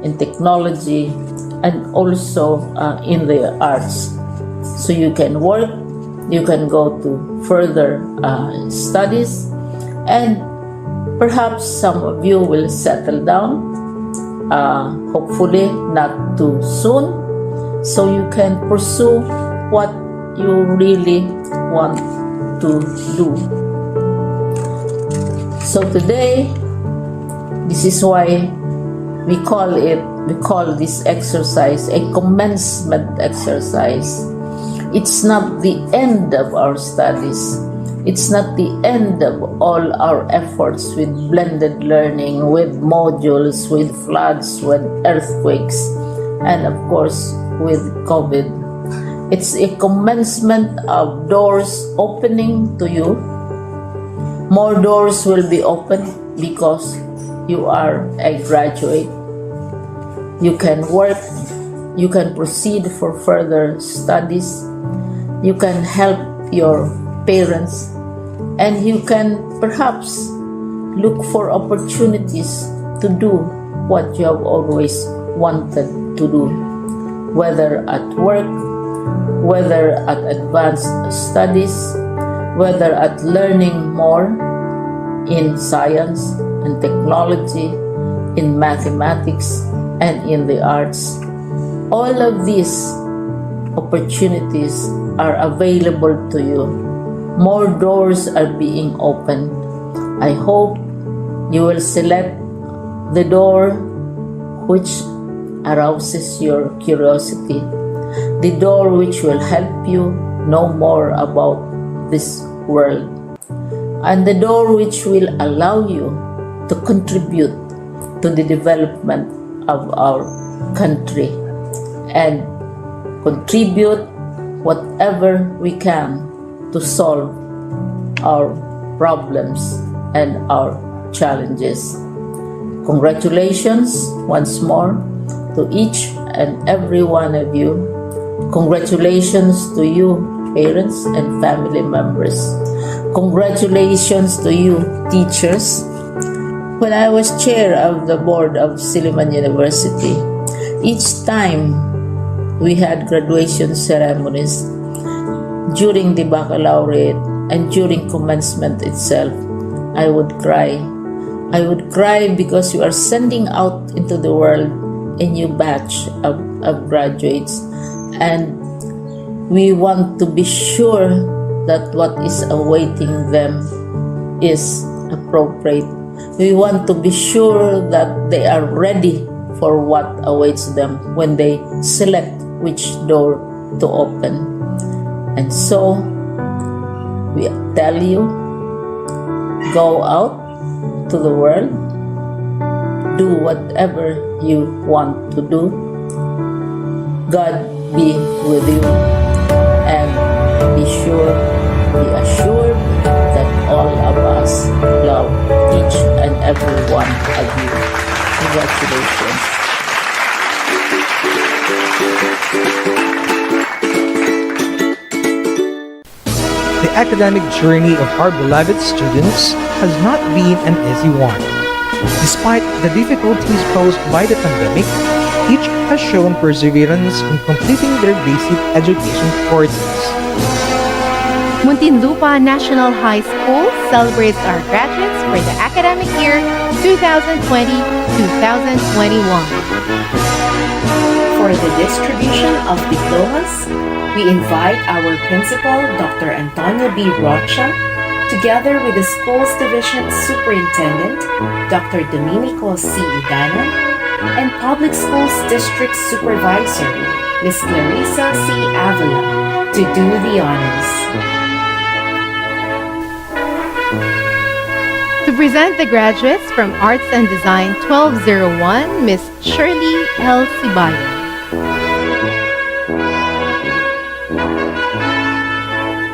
in technology, and also in the arts. So you can work, you can go to further studies, and perhaps some of you will settle down, hopefully not too soon, so you can pursue what you really want to do. So today, this is why we call this exercise a commencement exercise. It's not the end of our studies. It's not the end of all our efforts with blended learning, with modules, with floods, with earthquakes, and of course with COVID. It's a commencement of doors opening to you. More doors will be opened because you are a graduate. You can work, you can proceed for further studies, you can help your parents, and you can perhaps look for opportunities to do what you have always wanted to do, whether at work, whether at advanced studies, whether at learning more in science and technology, in mathematics, and in the arts. All of these opportunities are available to you. More doors are being opened. I hope you will select the door which arouses your curiosity, the door which will help you know more about this world, and the door which will allow you to contribute to the development of our country and contribute whatever we can to solve our problems and our challenges. Congratulations once more to each and every one of you. Congratulations to you, parents and family members. Congratulations to you, teachers. When I was chair of the board of Silliman University, each time we had graduation ceremonies, during the baccalaureate and during commencement itself, I would cry. I would cry because you are sending out into the world a new batch of graduates, and we want to be sure that what is awaiting them is appropriate. We want to be sure that they are ready for what awaits them when they select which door to open. And so, we tell you, go out to the world, do whatever you want to do. God be with you, and be assured that all of us love each and every one of you. Congratulations. The academic journey of our beloved students has not been an easy one. Despite the difficulties posed by the pandemic, each has shown perseverance in completing their basic education courses. Muntinlupa National High School celebrates our graduates for the academic year 2020-2021. For the distribution of diplomas, we invite our principal, Dr. Antonio B. Rocha, together with the school's division superintendent, Dr. Domenico C. Udanan, and public schools district supervisor, Ms. Clarissa C. Avila, to do the honors. To present the graduates from Arts and Design 1201, Ms. Shirley L. Sibayo.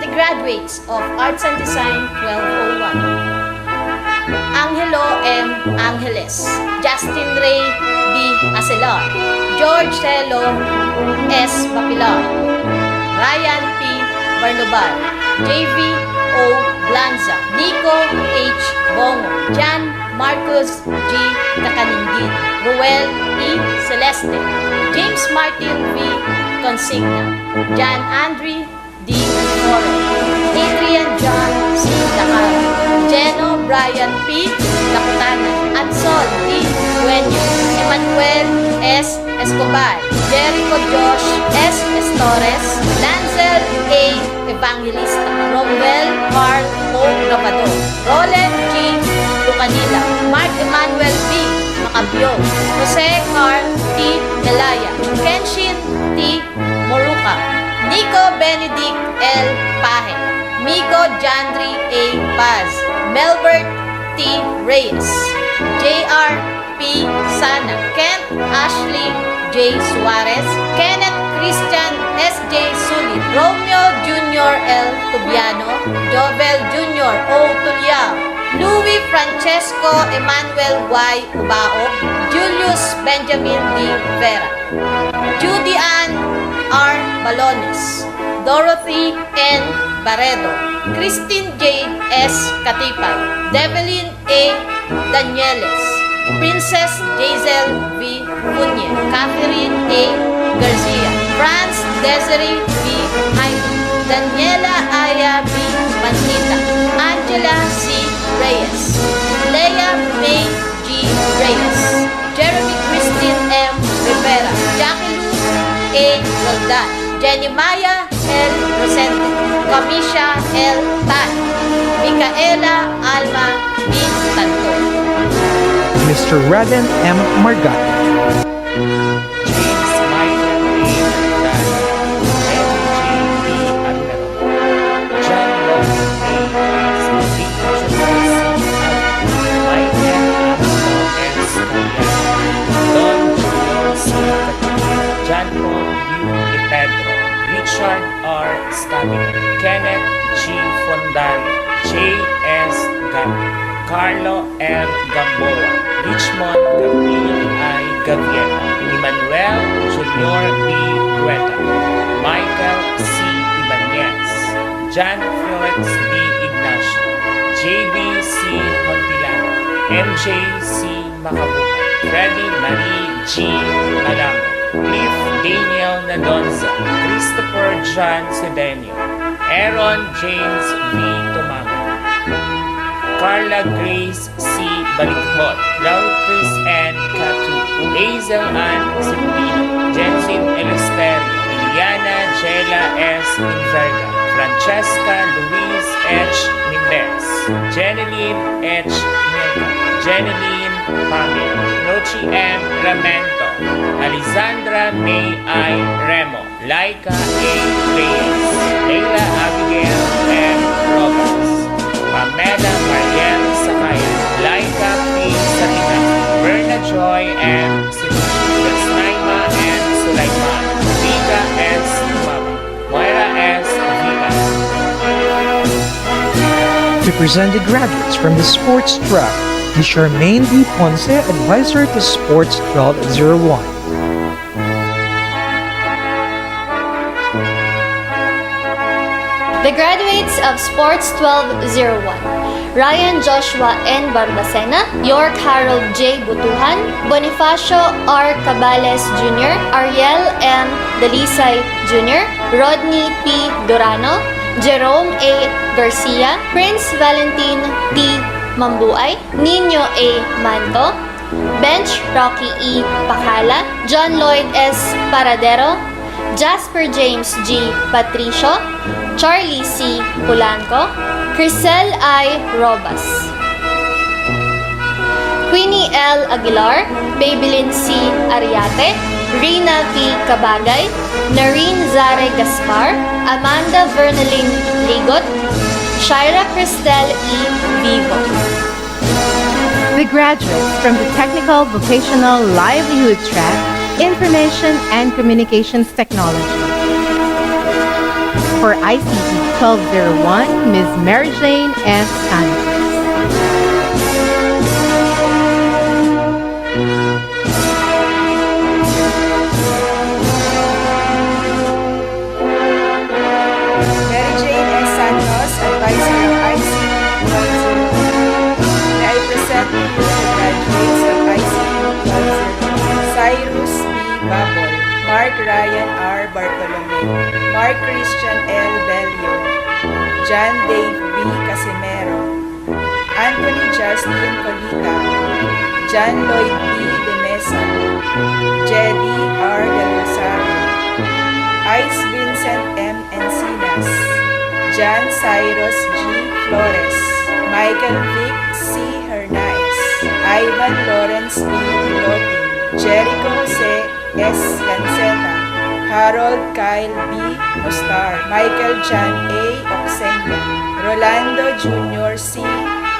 The graduates of Arts and Design 1201. Angelo M. Angeles, Justin Ray B. Acelar, George Celo S. Papilar, Ryan P. Barnobal, JV O. Blanza, Nico H. Bongo, Jan Marcos G. Takaningin, Ruel E. Celeste, James Martin V. Consigna, Jan Andre D. Moro, Adrian John C. Dakar, Jeno Brian P. Lakutanan, Adsol D. Dueño, Emmanuel S. Escobar, Jericho Josh S. Estores, Lancer A. Evangelista, Romwell Carl O. Gabado, Roland G. Lucanila, Mark Emmanuel B. Macabio, Jose Carl T. Delaya, Kenshin T. Moruca, Nico Benedict L. Paje, Miko Jandri A. Paz, Melbert T. Reyes, J.R. P. Sana, Kent Ashley J. Suarez, Kenneth Christian S.J. Sulit, Romeo Jr. L. Tubiano, Jovel Jr. O. Tulyao, Louis Francesco Emmanuel Y. Ubaog, Julius Benjamin D. Vera, Judy Ann R. Balones, Dorothy N. Barredo, Christine Jade S. Katipay, Develyn A. Danieles, Princess Jazel V. Cunye, Catherine A. Garcia, Franz Desiree B. Jaime, Daniela Aya B. Bandita, Angela C. Reyes, Leia May G. Reyes, Jeremy Christine M. Rivera, Jackie Lou A. Roldan, Jenny Maya L. Rosente, Kamisha L. Tan, Micaela Alma B. Tanto, Mr. Raden M. Margate, Richard R. Stamina, Kenneth G. Fondari, J.S. Gatti, Carlo L. Gamboa, Richmond Gabriel I. Gaviera, Emmanuel Junior B. Guetta, Michael C. Ibanez, John Felix D. Ignacio, J.B. C. Montilano, M.J. C. Macabuhay, Freddie Marie G. Alamo, Cliff Daniel Nadonza, Christopher John Cedenio, Aaron James V. Tomago, Carla Grace C. Balikhot, Raul Chris N. Catu, Hazel Ann Ciplino, Jensin Elesterio, Iliana Jela S. Inverga, Francesca Luis H. Mendez, Jeneline H. Milka, Jeneline Pamil, Nochi M. Ramento, Alexandra May I. Remo, Laika A. Reyes, Leila Abigail M. Roberts, Pamela Mariel Sakaya, Laika P. Salinas, Berna Joy M. Sinuchi, Naima M. Sulaiman, Vika S. Mama, Moira S. Vila. to present the graduates from the sports track, the Charmaine D. Ponce, Advisor to Sports 1201. The graduates of Sports 1201, Ryan Joshua N. Barbacena, York Harold J. Butuhan, Bonifacio R. Cabales Jr., Ariel M. Dalisay Jr., Rodney P. Durano, Jerome A. Garcia, Prince Valentin T. Mambuay, Nino A. Manto, Bench Rocky E. Pacala, John Lloyd S. Paradero, Jasper James G. Patricio, Charlie C. Pulanco, Crisel I. Robas, Queenie L. Aguilar, Babylin C. Ariate, Rina P. Kabagay, Narine Zare Gaspar, Amanda Vernaline Ligot, Shira Cristel E. Vivo. The graduates from the Technical Vocational Livelihood Track, Information and Communications Technology. For ICT 1201, Ms. Mary Jane S. Sanchez. Gonzalez, Mark Christian L. Belio, John Dave B. Casimero, Anthony Justin Colita, John Lloyd B. De Mesa, Jedi R. Del Rosario, Ice Vincent M. Encinas, John Cyrus G. Flores, Michael Vic C. Hernandez, Ivan Lawrence B. Pilotin, Jericho Jose S. Lanceta, Harold Kyle B. Mostar, Michael John A. Oxenia, Rolando Jr. C.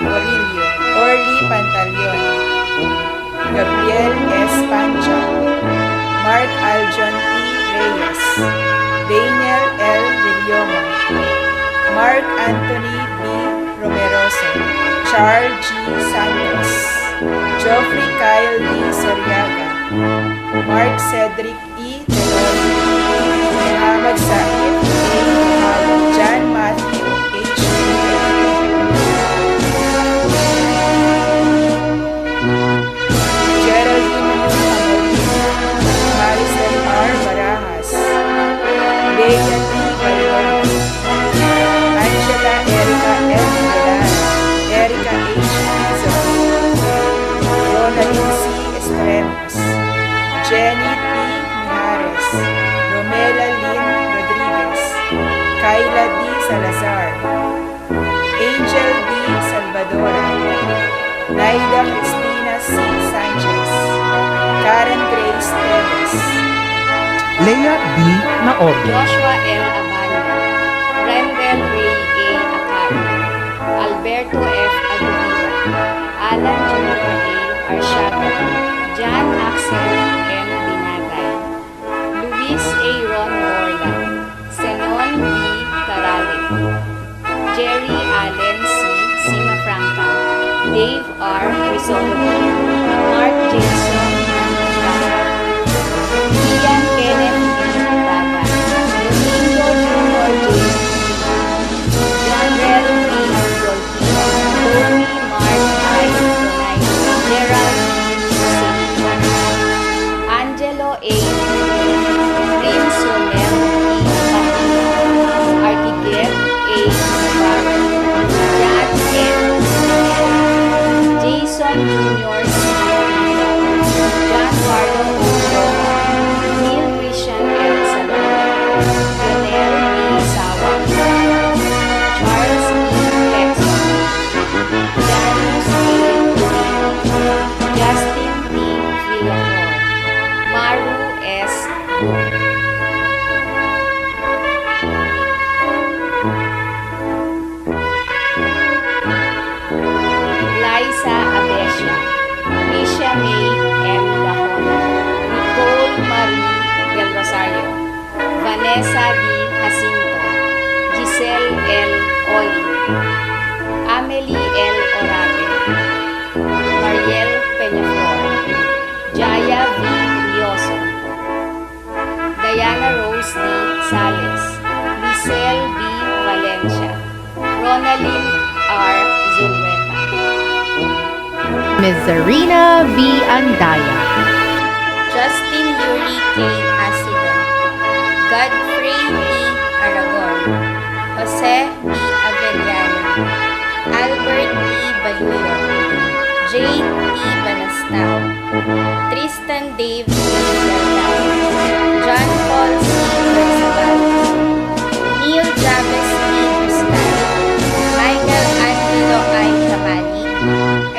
Orillo, Orly Pantaleon, Gabriel S. Pancha, Mark Aljon T. Reyes, Daniel L. Villoma, Mark Anthony B. Romeroso, Charles G. Santos, Geoffrey Kyle D. Soriaga, Mark Cedric E. Telorio, Muhammad Saif A. Mahalo, John Matthew H. Geraldine Amorino, Maricel R. Barajas, Bea T. Bayon, Angela Erica F. Velar, Erica H. Pizzo, Ronaldin C. Estremos, Jenny T. Mijares, Romela Lynn Rodriguez, Kayla D. Salazar, Angel D. Salvadora, Naida Cristina C. Sanchez, Karen Grace Teves, Leia B. Naordo, Joshua L. Abanya, Rendel Ray A. Acaro, Alberto F. Aguila, Alan Jr. A. Arshado, John Axel M. Binagay, Luis A. Ron Borla, Zenon B. Carale, Jerry Allen C. Simafranca, Dave R. Crisostomo, Mark Jason Ian Kenneth Daga, Domingo Jr. J. John Rel B. Golpino, Tony Mark I. Donay, Gerald Angelo A. Prince Romel E. Patino, Artigel A. Navarro, John N. Jason Jr. C. John Carlo O. Roma, Neil Christian L. Salvador, Jonel B. Sawa, Charles E. Lexon, Janus A. Torino, Justin T. Villaflor, Maru S. Liza Abesia, Risha May M. Lahona, Nicole Marie Del Rosario, Vanessa D. Jacinto, Giselle L. Oli, Amelie L. Orabe, Mariel Peñaflor, Jaya V. Rioso, Diana Rose D. Sales, Lisel B. Valencia, Ronaldin R. Zulueta, Ms. Zarina V. Andaya, Justin Yuri K. Asido, Godfrey T. Aragon, Jose B. Avellano, Albert T. Baluyo, Jade T. Banastao, Tristan Dave T. Delgado, John Paul C. Bersabal, Neil Javes T. Buscan, Michael Angelo I. Kamali,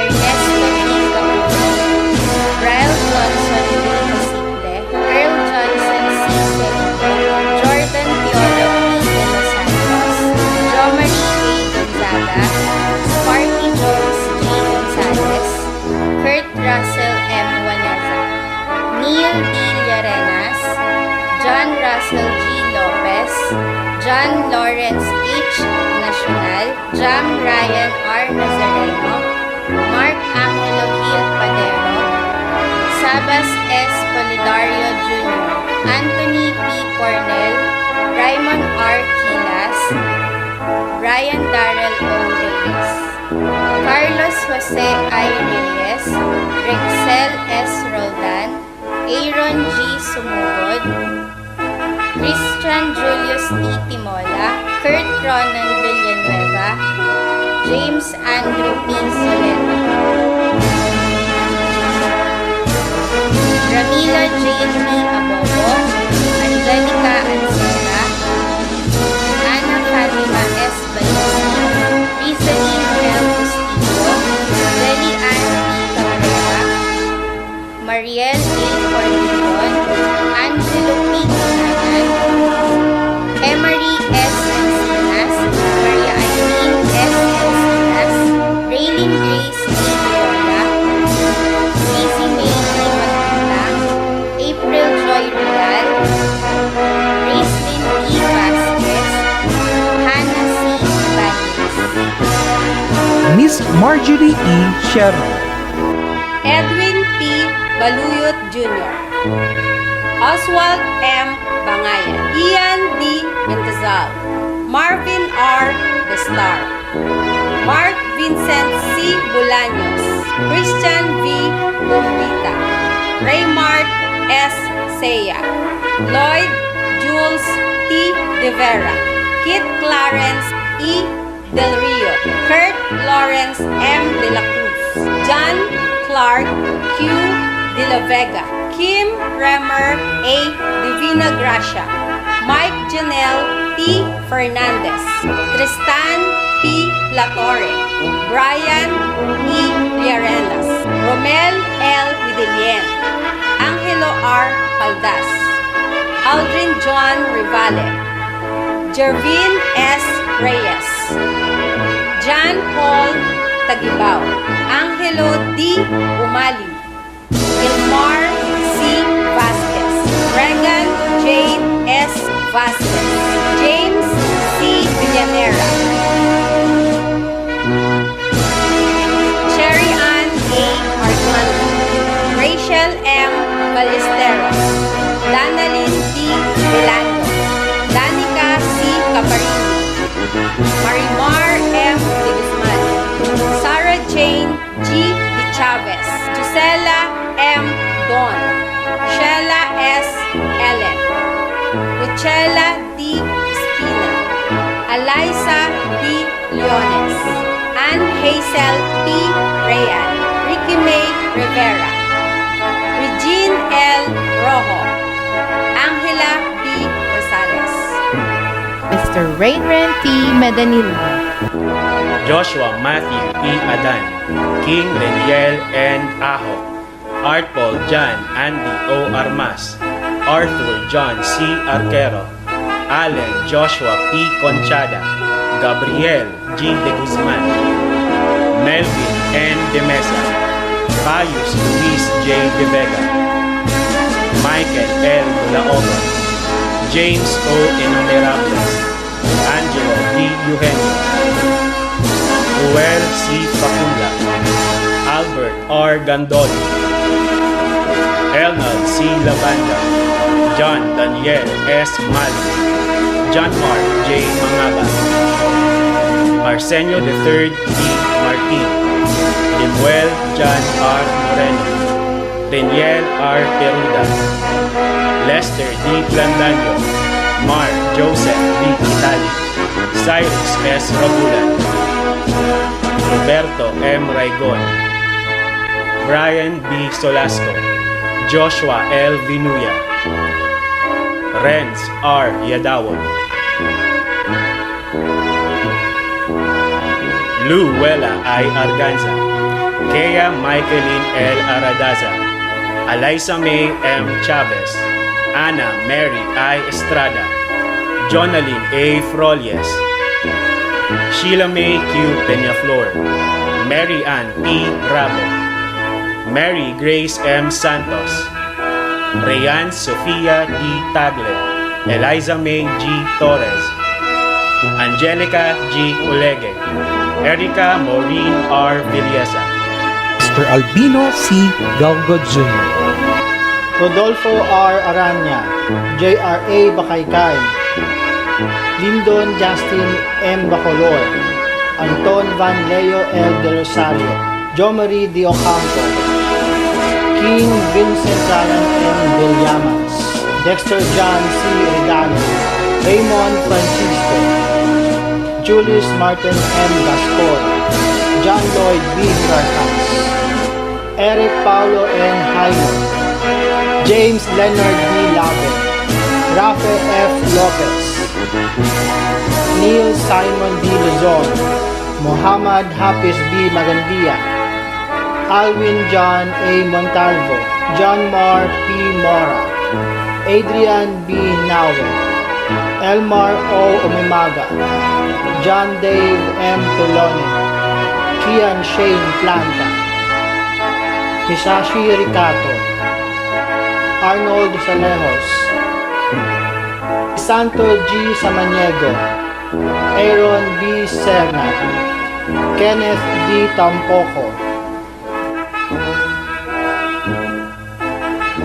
Ernesto T. Kauli, Ryle Johnson V. Casible, Earl Johnson C. Solito, Jordan Piolo P. De Los Santos, Jomari A. Gonzaga, Sparky Jones G. Gonzalez, Kurt Russell M. Waneza, Neil D. Llarenas, John Russell G. Lopez, John Lawrence H. Nacional, Jam Ryan R. Nazareno, Mark Angelo Gil Padero, Sabas S. Polidario Jr., Anthony P. Cornell, Raymond R. Quilas, Brian Darrell O. Reyes, Carlos Jose I. Reyes, Rexel S. Roldan, Aaron G. Sumugod, Christian Julius T. Timola, Kurt Ronan Villanueva, James Andrew P. Soleta, Ramila Jane P. Abobo, Angelica Ansera, Ana Fatima S. Bayasi, Rizalyn L. Castillo, Jelly Ann P. Cabrera, Mariel A. Corlindon, Angelo P. Kinanan, Emery S. Encinas, Maria Irene S. Encinas, Raylene Grace A. Loyola, Casey May P. Magpunta, April Joy Rudal, Raislyn P. Vasquez, Hannah C. Ibanez, Miss Marjorie E. Sherman, Edwin P. Baluyot Jr., Oswald M. Bangayan, Ian D. Mentezal, Marvin R. Bestar, Mark Vincent C. Bolaños, Christian V. Bombita, Raymart S. Seya, Lloyd Jules T. De Vera, Kit Clarence E. Del Rio, Kurt Lawrence M. De la Cruz, John Clark Q. De la Vega, Kim Remer A. Divina Gracia, Mike Janelle T. Fernandez, Tristan P. Latorre, Brian E. Liarenas, Romel L. Vidilien, Angelo R. Caldas, Aldrin John Rivale, Jervin S. Reyes, John Paul Tagibao, Angelo D. Umali, Ilmar C. Vasquez, Regan Jane S. Vasquez, James C. Villanera, Cherry Ann A. Armando, Rachel M. Ballesteros, Danalyn D. Delando, Danica C. Caparini, Marimar M. De Guzman, Sarah Jane G. De Chavez, Gisela M. Don, Sheila S. Ellen, Richella D. Espina, Eliza D. Leones, Ann Hazel P. Rayan, Ricky May Rivera, Regine L. Rojo, Angela B. Rosales, Mr. Rainren T. Medanilo, Joshua Matthew P. Adan, King Reniel N. Aho, Art Paul John Andy O. Armas, Arthur John C. Arquero, Allen Joshua P. Conchada, Gabriel G. De Guzman, Melvin N. De Mesa, Pius Luis J. De Vega, Michael L. Laogo, James O. Enumerables, Angelo D. Eugenio, Ruel C. Facula, Albert R. Gandoli, Elnal C. Lavanda, John Daniel S. Mali, John Mark J. Mangaba, Arsenio III D. Martin, Limuel John R. Moreno, Daniel R. Peruda, Lester D. Blandaño, Mark Joseph D. Itali, Cyrus S. Ragulan, Roberto M. Raigon, Brian B. Solasco, Joshua L. Vinuya, Renz R. Yadawon, Lou Wela I. Arganza, Kea Michaeline L. Aradaza, Eliza May M. Chavez, Ana Mary I. Estrada, Jonalyn A. Frolies, Sheila May Q. Peñaflor, Mary Ann P. Rabo, Mary Grace M. Santos, Rayan Sofia D. Tagle, Eliza May G. Torres, Angelica G. Ulege, Erica Maureen R. Villesa, Mr. Albino C. Galgo Jr., Rodolfo R. Aranya, J.R.A. Bakaykay, Lindon Justin M. Bacolor, Anton Van Leo L. De Rosario, Jomari D. Ocampo, King Vincent Alan M. Villamas, Dexter John C. Regalo, Raymond Francisco, Julius Martin M. Gascon, John Lloyd B. Garcas, Eric Paulo N. Jaime, James Leonard D. Lave, Rafael F. Lopez, Neil Simon D. Luzon, Muhammad Hafiz B. Magandia, Alwin John A. Montalvo, John Mar P. Mora, Adrian B. Naue, Elmar O. Umimaga, John Dave M. Pelone, Kian Shane Planta, Hisashi Ricato, Arnold Salejos, Santo G. Samaniego, Aaron B. Serna, Kenneth D. Tampoco,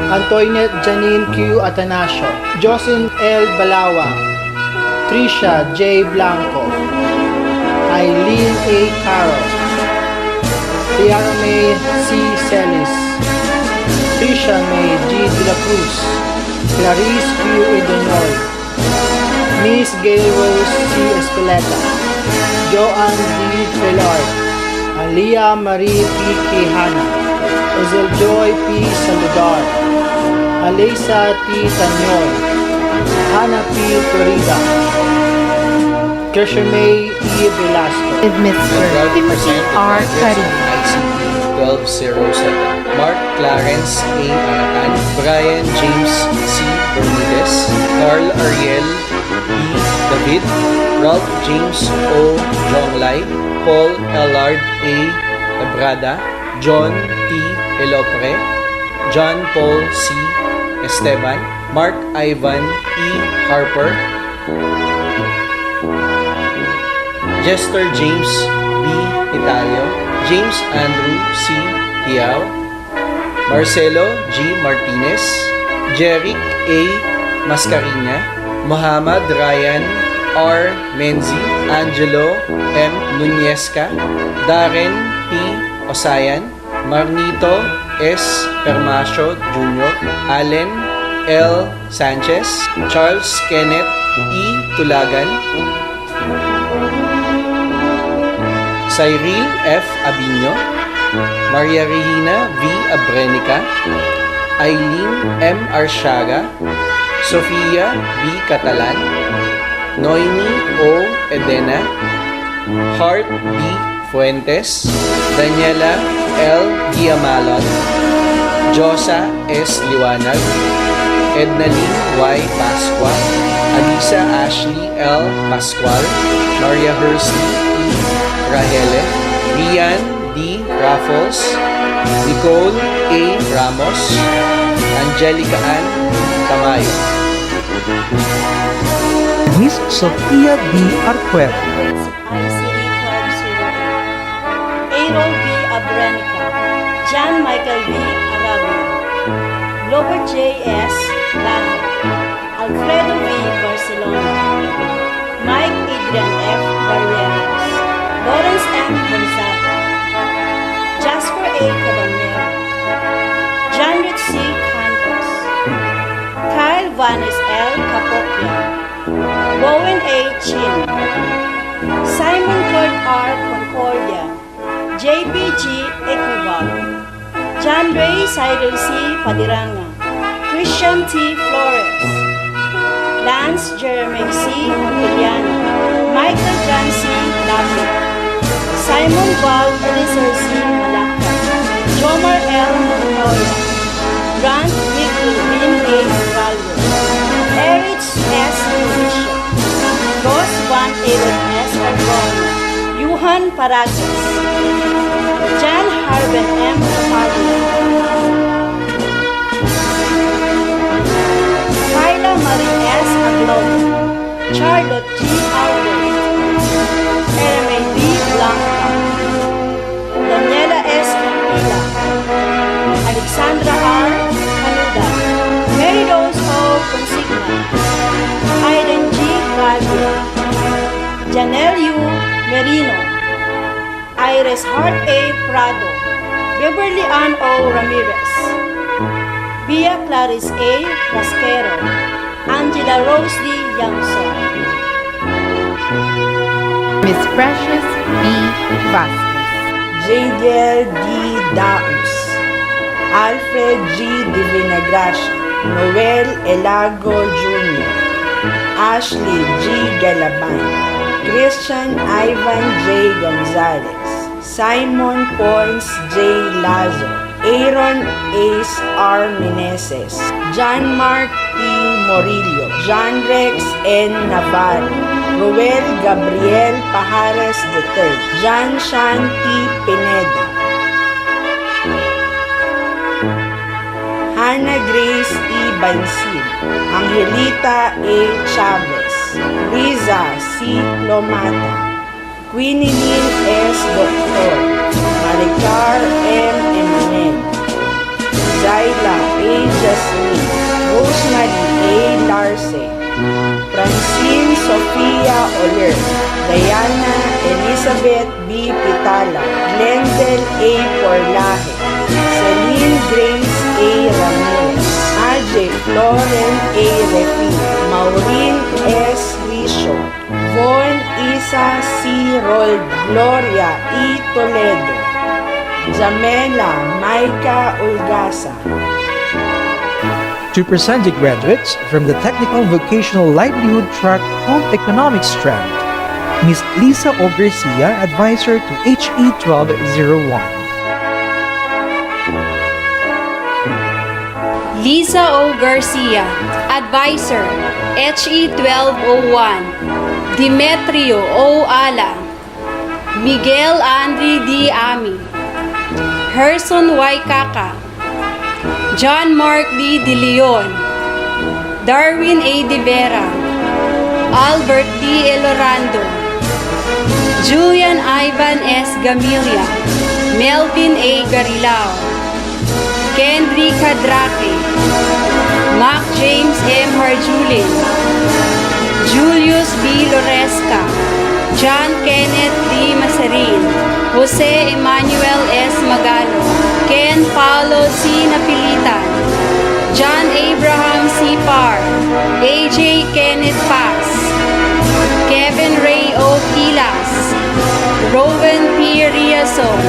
Antoinette Janine Q. Atanasio, Jocelyn L. Balawa, Trisha J. Blanco, Eileen A. Carroll, Tiara May C. Celis, Trisha May G. De La Cruz, Clarice Q. Idonoy, Miss Gail Rose C. Espeleta, Joanne D. Felard, Alia Marie P. Quijana, Ezel Joy P. Saludar, Alisa T. Tanyoy, Hannah P. Torida, Kershemay E. Velasco, With Mr. Timothy R. Karim, ICP 1207, Mark Clarence A. Aratan, Brian James C. Bermudez, Carl Ariel B. David, Ralph James O. Jonglay, Paul Ellard A. Ebrada, John T. Elopre, John Paul C. Esteban, Mark Ivan E. Harper, Jester James B. Italio, James Andrew C. Tiao, Marcelo G. Martinez, Jeric A. Mascarina, Muhammad Ryan R. Menzi, Angelo M. Nunezca, Darren P. Osayan, Marnito S. Permasio Jr., Allen L. Sanchez, Charles Kenneth E. Tulagan, Cyril F. Abinyo, Maria Regina V. Abrenica, Eileen M. Arshaga, Sofia B. Catalan, Noemi O. Edena, Hart B. Fuentes, Daniela L. Diamalon, Josa S. Liwanag, Ednalyn Y. Pascua, Alisa Ashley L. Pascual, Maria Hersley E. Rahele, Rian D. Raffles, Nicole A. Ramos, Angelica Ann Tamayo, Miss Sofia D. Arquel, Aaron B. Abrenica, John Michael V. Arabia, Robert J. S. Laje, Alfredo V. Barcelona, Mike Adrian F. Barrieros, Lawrence M. Gonzaga, Jasper A. Caballero, John Rick C. Campos, Kyle Vanes L. Capopia, Bowen A. Chin, Simon Claude R. Concordia, JPG Equival, John Ray Cyril C. Padiranga, Christian T. Flores, Lance Jeremy C. Montiliano, Michael John C. Lapi, Simon Val Eliezer C. Malacca, Jomar L. Montoya, Grant Miguel A. Rallo, Eric S. Bishop, Ross Van Aaron S. Argono, Yuhan Paragas, John Harben M. Padilla, Carla Marie S. Aglon, Charlotte G. Albert, Erme B. Blanca, Daniela S. Campila, Alexandra R. Canuda, Mary Rose O. Consigna, Aiden G. Calvin, Janelle U. Merino, Iris Hart A. Prado, Beverly Ann O. Ramirez, Bia Clarice A. Rasquero, Angela Rose D. Yangson, Miss Precious B. Vasquez, Jadiel D. Daus, Alfred G. Divinagracia, Noel Elago Jr., Ashley G. Galaban, Christian Ivan J. Gonzalez, Simon Pons J. Lazo, Aaron Ace R. Meneses, John Mark P. Morillo, John Rex N. Navarro, Roel Gabriel Pajares III, John Shanti Pineda, Hannah Grace E. Bansil, Angelita A. Chavez, Riza C. Lomata, Quinilin S. Doctor, Maricar M. Emanuel, Zayla A. Jasmine, Rosemary A. Larce, Francine Sofia Oler, Diana Elizabeth B. Pitala, Glendel A. Porlaje, Celine Grace A. Ramirez, Ajay Floren A. Refi, Maureen S. Richo, Von Isa C. Rold, Gloria E. Toledo, Jamela Maika Ulgasa. To present the graduates from the Technical Vocational Livelihood Track Home Economics Strand, Ms. Lisa O. Garcia, Advisor to HE 1201. Lisa O. Garcia, Advisor, HE 1201. Demetrio O. Ala, Miguel Andre D. Ami, Herson Y. Kaka, John Mark D. De Leon, Darwin A. De Vera, Albert D. Elorando, Julian Ivan S. Gamilia, Melvin A. Garilao, Kendry Cadraque, Mac James M. Harjulin, Julius B. Loresca, John Kenneth D. Masarin, Jose Emmanuel S. Magalo, Ken Paulo C. Napilitan, John Abraham C. Parr, AJ Kenneth Paz, Kevin Ray O. Quilas, Rowan P. Riazon,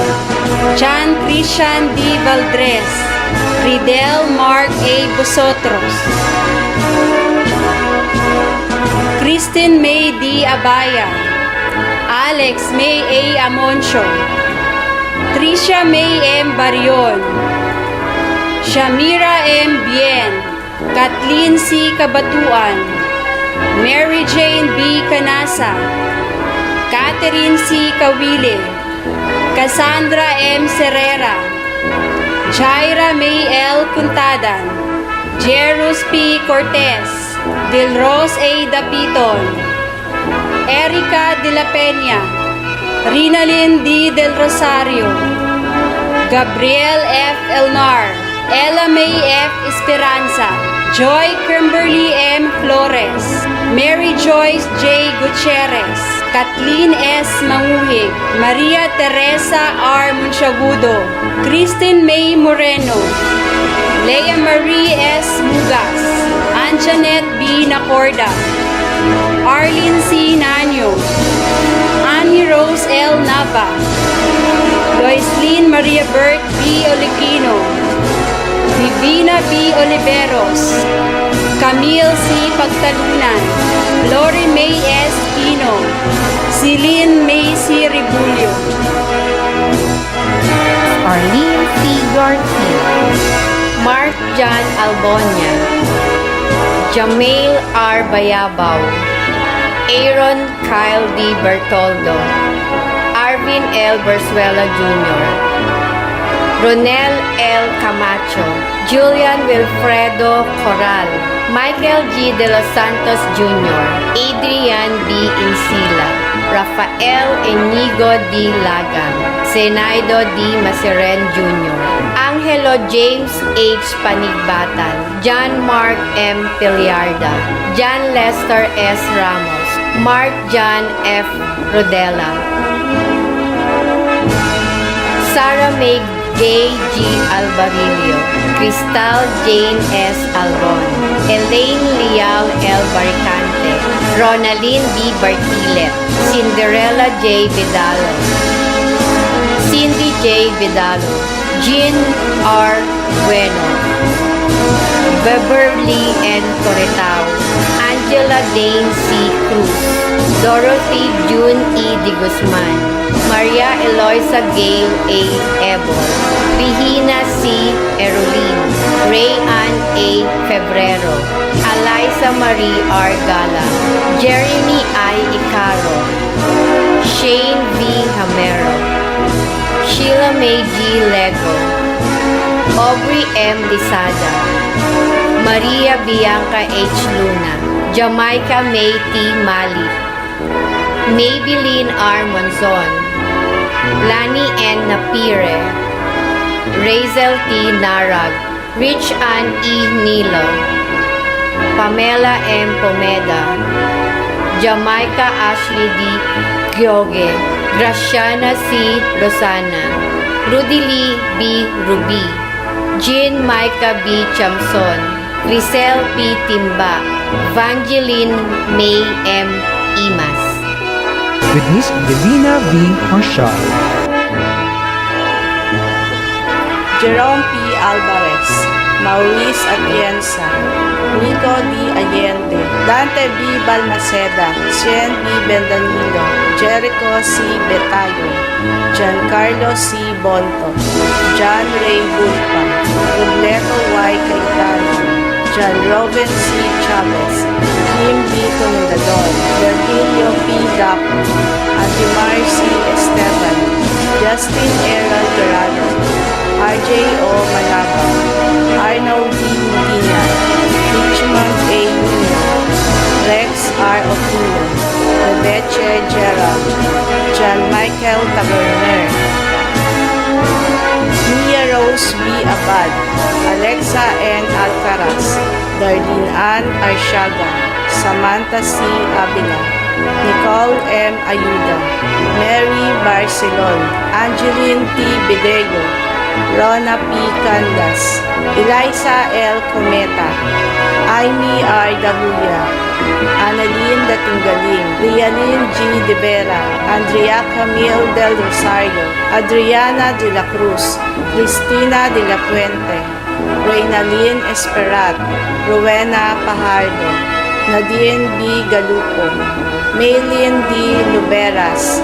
John Christian D. Valdres, Ridel Mark A. Busotros, Kristen May D. Abaya, Alex May A. Amoncio, Tricia May M. Barion, Shamira M. Bien, Kathleen C. Kabatuan, Mary Jane B. Canasa, Catherine C. Kawile, Cassandra M. Serrera, Jaira May L. Puntadan, Jerus P. Cortez, Dilros A. Dapiton, Erica De La Peña, Rinalyn D. Del Rosario, Gabriel F. Elnar, Ella May F. Esperanza, Joy Kimberly M. Flores, Mary Joyce J. Gutierrez, Kathleen S. Manguhig, Maria Teresa R. Munchagudo, Christine May Moreno, Lea Marie S. Mugas, Anjanet B. Nacorda, Arlene C. Nanyo, Annie Rose L. Nava, Loislene Maria Bert B. Oliquino, Divina B. Oliveros, Camille C. Pagtalunan, Lori May S. Pino, Celine May C. Ribulio, Arlene C. Garcia, Mark John Albonia, Jamail R. Bayabaw, Aaron Kyle D. Bertoldo, Arvin L. Bersuela Jr., Ronel L. Camacho, Julian Wilfredo Corral, Michael G. De Los Santos Jr., Adrian B. Insila, Rafael Enigo D. Lagan, Senaido D. Maseren Jr., Angelo James H. Panigbatan, John Mark M. Piliarda, John Lester S. Ramos, Mark John F. Rodela, Sarah May J. G. Albarillo, Cristal Jane S. Albon, Elaine Lial L. Barcante, Ronaldine B. Bartilet, Cinderella J. Vidalo, Cindy J. Vidalo, Jean R. Bueno, Beverly N. Toretao, Angela Dane C. Cruz, Dorothy June E. De Guzman, Maria Eloisa Gail A. Ebol, Regina C. Erolin, Ray Ann A. Febrero, Eliza Marie R. Gala, Jeremy I. Icaro, Shane V. Hamero, Sheila May G. Lego, Aubrey M. Lisada, Maria Bianca H. Luna, Jamaica May T. Malik, Maybelline R. Monzon, Lani N. Napire, Razel T. Narag, Rich Ann E. Nilo, Pamela M. Pomeda, Jamaica Ashley D. Gyoge, Graciana C. Rosana, Rudy Lee B. Ruby, Jean Micah B. Chamson, Grisel P. Timba, Vangeline May M. Imas. With Miss Delina V. Marshall. Jerome P. Alvarez, Maurice Atienza, Nico D. Allende, Dante B. Balmaceda, Cien B. Bendanilo, Jericho C. Betayo, Giancarlo C. Bonto, John Ray Bulpa, Robleto Y. Cayetano, John Robin C. Chavez, Kim B. Comendador, Virgilio P. Dapo, Antimar C. Esteban, Justin Errol Dorado, RJ O. Malabang, Arnold D. Medina, Richmond A. Nino, Rex R. Oquino, Rebeche Gerald, John Michael Taberner, Mia Rose B. Abad, Alexa N. Alcaraz, Darlene Ann Arsiaga, Samantha C. Avila, Nicole M. Ayuda, Mary Barcelon, Angeline T. Bidego, Rona P. Candas, Eliza L. Cometa, Amy R. Dahuya, Annalyn Datinggaling, Rialyn G. De Vera, Andrea Camille Del Rosario, Adriana de la Cruz, Cristina de la Puente, Reynalyn Esperat, Rowena Pajardo, Nadine B. Galupo, Maylin D. Luberas,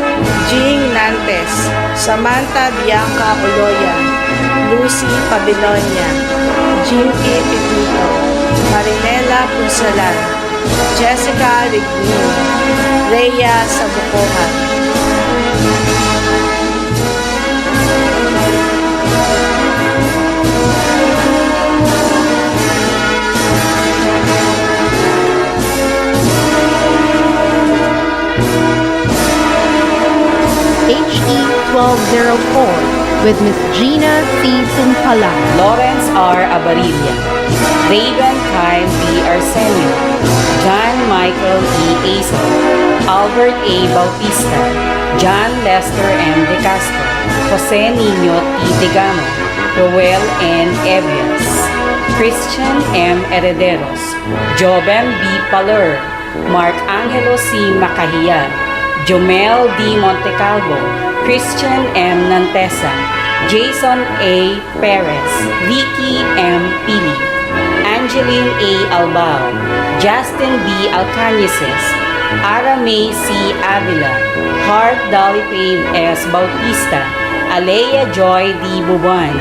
Jing Nantes, Samantha Bianca Oloya, Lucy Pabilonia, Jimky Petito, Marinela Punsalan, Jessica Rigmin, Rhea Sabucohan. HE 1204 with Miss Gina C. Sumpala, Lawrence R. Abarilla, Raven Kyle B. Arsenio, John Michael E. Azo, Albert A. Bautista, John Lester M. De Castro, Jose Niño T. Degamo, Roel N. Evias, Christian M. Herederos, Joben B. Paler, Mark Angelo C. Macahia, Jomel D. Montecalvo, Christian M. Nantesa, Jason A. Perez, Vicky M. Pili, Angeline A. Albao, Justin B. Alcañices, Ara May C. Avila, Hart Dolly Pave S. Bautista, Alea Joy D. Buban,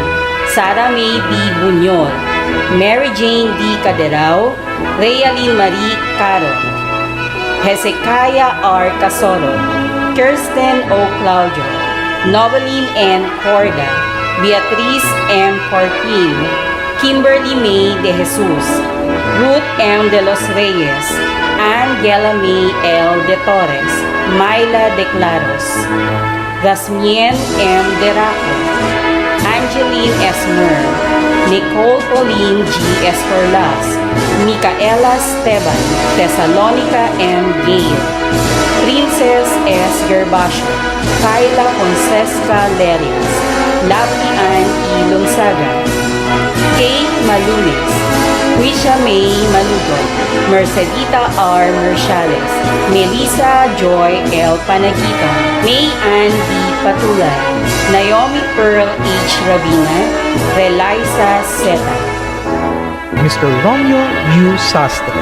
Sara May B. Bunyol, Mary Jane D. Caderao, Realin Marie Caro, Hezekiah R. Casoro, Kirsten O. Claudio, Noveline N. Corda, Beatriz M. Corpin, Kimberly May De Jesus, Ruth M. De Los Reyes, Angela May L. De Torres, Myla De Claros, Dasmien M. De Raco, Angeline S. Mer, Nicole Pauline G. Escorlas, Micaela Esteban, Thessalonica M. Gale, Princess S. Gerbacio, Kyla Concesca Lerias, Lovely Ann E. Lonsaga, Kate Malunis, Quisha May Malugod, Mercedita R. Merciales, Melissa Joy L. Panagita, May Ann D. Patulay, Naomi Pearl H. Rabina, Relisa Seta, Mr. Romeo U. Sastre,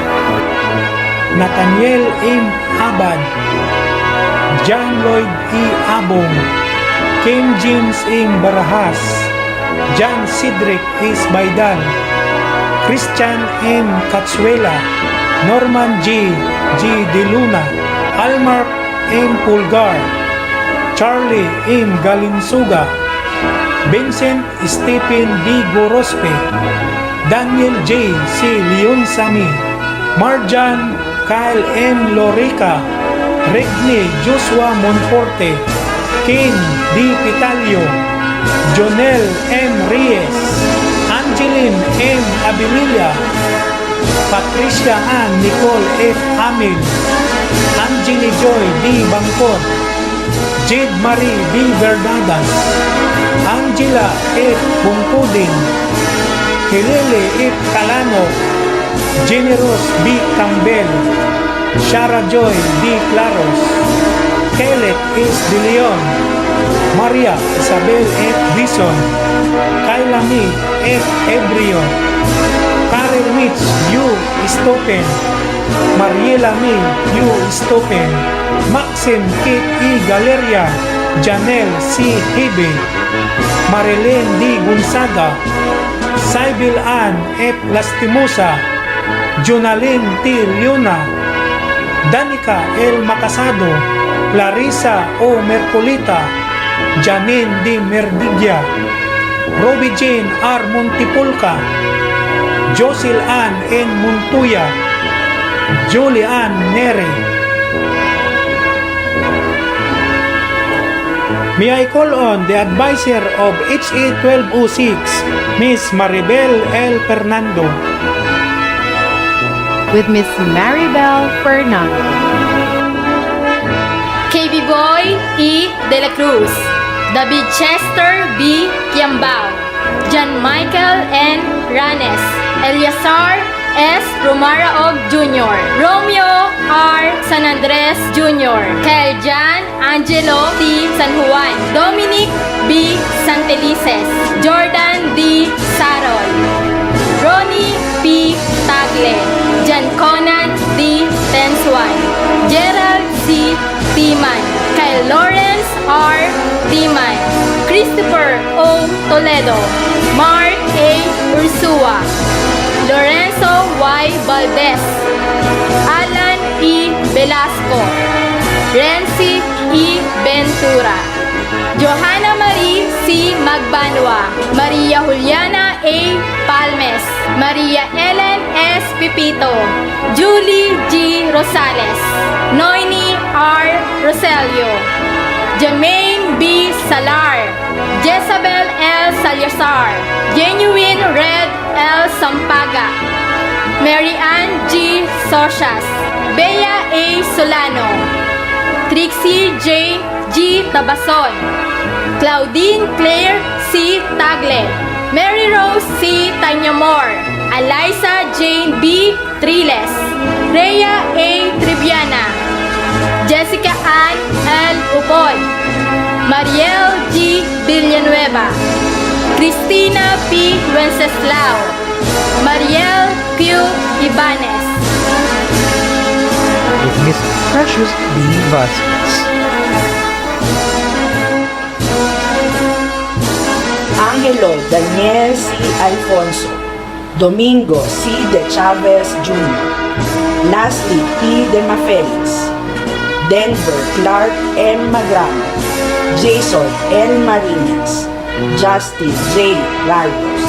Nathaniel M. Abad, John Lloyd E. Abong, Kim James M. Barajas, John Cedric S. Baidan, Christian M. Katsuela, Norman G. De Luna, Almark M. Pulgar, Charlie M. Galinsuga, Vincent Stephen D. Gorospe, Daniel J. C. Leonsami, Marjan Kyle M. Lorica, Regni Joshua Monforte, King D. Pitalio, Jonel M. Reyes, Angeline M. Abililla, Patricia Ann Nicole F. Amil, Angeli Joy D. Bangkot, Jade Marie B. Bernadas, Angela F. Bungkuding, Hilele F. Calano, Generous B. Campbell, Shara Joy D. Claros, Kelet S. De Leon, Maria Isabel F. Dison, Kayla Mi F. Ebrio, Karel Mitch U. Stopen, Mariela Mi U. Stopen, Maxim Kate E. Galeria, Janelle C. Hebe, Marilyn D. Gonzaga, Sybil Ann F. Lastimosa, Jonalyn T. Leona, Danica L. Macasado, Clarissa O. Mercolita, Janine D. Merdigia, Robbie Jane R. Montipulca, Josil Ann N. Montuya, Julie Ann Nere. May I call on the advisor of HA 1206, Miss Maribel L. Fernando. With Miss Maribel Fernando. KB Boy E. De la Cruz, David Chester B. Kiambao, John Michael N. Ranes, Eliazar S. Romaraog Jr., Romeo R. San Andres Jr., Kyle Jan Angelo T. San Juan, Dominic B. Santelices, Jordan D. Sarol, Ronnie P. Tagle, Jan Conan D. Tensuan, Gerald C. Timan, Kyle Lawrence R. Timan, Christopher O. Toledo, Mark A. Ursua, Lorenzo Y. Valdez, Alan E. Velasco, Renzi E. Ventura, Johanna Marie C. Magbanwa, Maria Juliana A. Palmes, Maria Ellen S. Pipito, Julie G. Rosales, Noini R. Roselio, Jermaine B. Salar, Jezabel L. Salazar, Genuine Red L. Sampaga, Mary Ann G. Sochas, Bea A. Solano, Trixie J. G. Tabason, Claudine Claire C. Tagle, Mary Rose C. Tanyamor, Eliza Jane B. Triles, Rhea A. Triviana, Jessica Ann L. Upon, Mariel G. Villanueva, Cristina P. Wenceslao, Mariel Q. Ibanez. with Miss Precious B. Vasquez. Angelo Daniel C. Alfonso, Domingo C. De Chavez Jr., Nasty P. De Mafelix, Denver Clark M. Magramo, Jason L. Marinas, Justin J. Larios,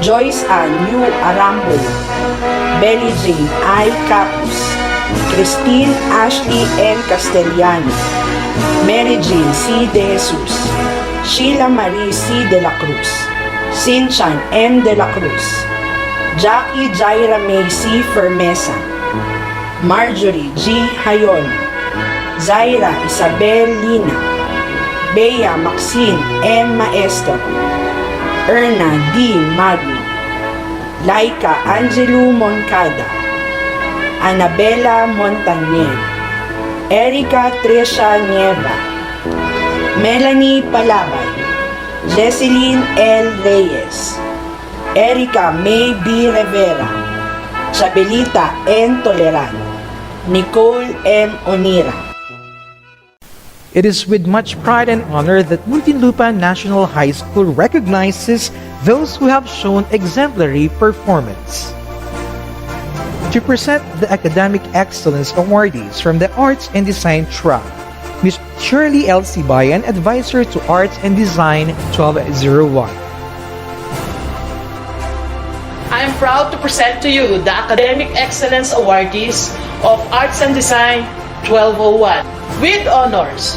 Joyce Ann U. Arambulo, Belly Jane I. Capus, Christine Ashley N. Castellano, Mary Jane C. De Jesus, Sheila Marie C. De la Cruz, Sinchan M. De la Cruz, Jackie Jaira May C. Fermesa, Marjorie G. Hayon, Zaira Isabel Lina, Bea Maxine M. Maestro, Erna D. Magno, Laika Angelo Moncada, Annabella Montañez, Erica Tricia Nieva, Melanie Palabay, Jesseline L. Reyes, Erica May B. Rivera, Chabelita N. Toleran, Nicole M. Onira. It is with much pride and honor that Muntinlupa National High School recognizes those who have shown exemplary performance. To present the Academic Excellence Awardees from the Arts and Design track, Ms. Shirley L. Sibayan, Advisor to Arts and Design 1201. I am proud to present to you the Academic Excellence Awardees of Arts and Design 1201 with honors: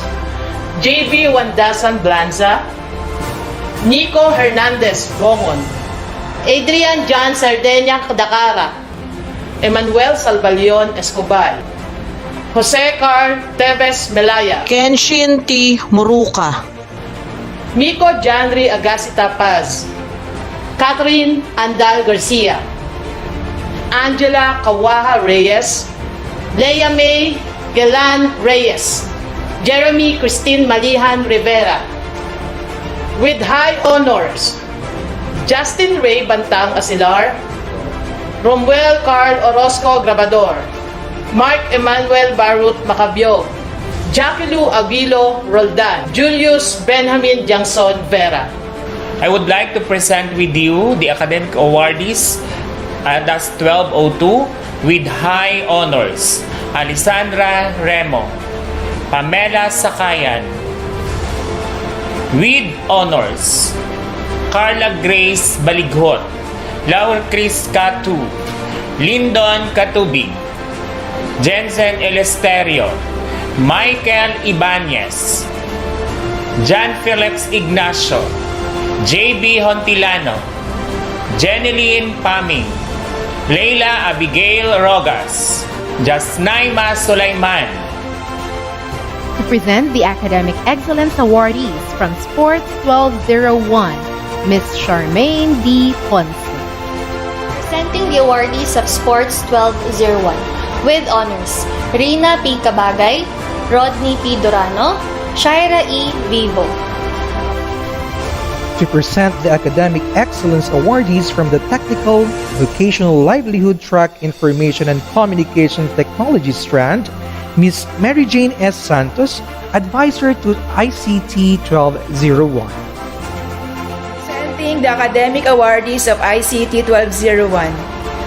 J.B. Wandasan Blanza, Nico Hernandez Bongon, Adrian John Sardenia Dakara, Emmanuel Salvalion Escobar, Jose Carl Teves Melaya, Kenshin T. Muruka, Miko Janry Agasita Paz, Catherine Andal Garcia, Angela Kawaha Reyes, Leia May Gelan Reyes, Jeremy Christine Malihan Rivera. With high honors, Justin Ray Bantang Asilar, Romuel Carl Orozco Grabador, Mark Emmanuel Barut Macabio, Jackie Lou Aguilo Roldan, Julius Benjamin Jangson Vera. I would like to present with you the academic awardees ADaS 1202 with high honors: Alessandra Remo, Pamela Sakayan. With honors: Carla Grace Balighot, Laura Chris Catu, Lyndon Catubig, Jensen Elesterio, Michael Ibanez, John Felix Ignacio, J.B. Hontilano, Jeneline Paming, Leila Abigail Rogas, Jasnaima Sulaiman. To present the Academic Excellence Awardees from Sports 1201, Ms. Charmaine D. Ponce. Presenting the awardees of Sports 1201 with honors: Rina P. Cabagay, Rodney P. Durano, Shaira E. Vivo. To present the Academic Excellence Awardees from the Technical Vocational Livelihood Track Information and Communication Technology strand, Ms. Mary Jane S. Santos, Advisor to ICT 1201. Presenting the Academic Awardees of ICT 1201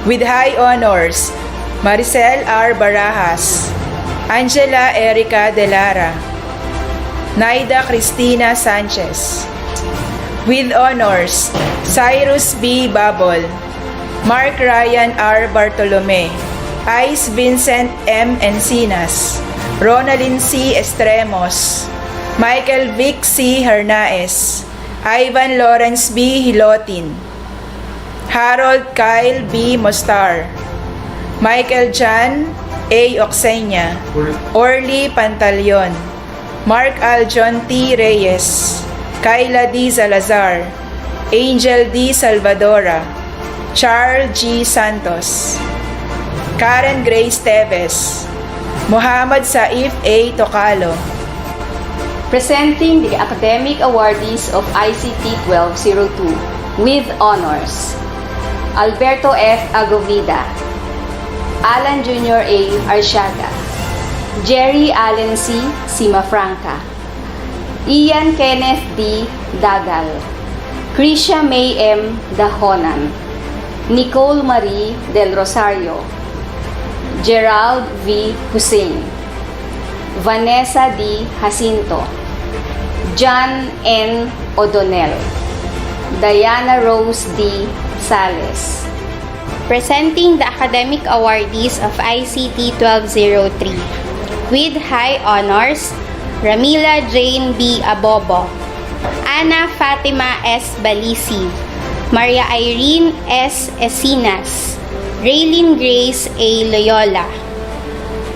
with high honors: Maricel R. Barajas, Angela Erica Delara, Naida Cristina Sanchez. With honors: Cyrus B. Babol, Mark Ryan R. Bartolome, Ice Vincent M. Encinas, Ronaldin C. Estremos, Michael Vic C. Hernaez, Ivan Lawrence B. Hilotin, Harold Kyle B. Mostar, Michael John A. Oxeña, Orly Pantaleon, Mark Aljon T. Reyes, Kayla D. Salazar, Angel D. Salvadora, Charles G. Santos, Karen Grace Teves, Muhammad Saif A. Tocalo. Presenting the Academic Awardees of ICT 1202 with honors: Alberto F. Agovida, Alan Jr. A. Arsiaga, Jerry Allen C. Simafranca, Ian Kenneth D. Dagal, Krisha May M. Dahonan, Nicole Marie Del Rosario, Gerald V. Hussein, Vanessa D. Jacinto, John N. O'Donnell, Diana Rose D. Sales. Presenting the Academic Awardees of ICT 1203 with high honors: Ramila Jane B. Abobo, Ana Fatima S. Balisi, Maria Irene S. Esinas, Raylene Grace A. Loyola,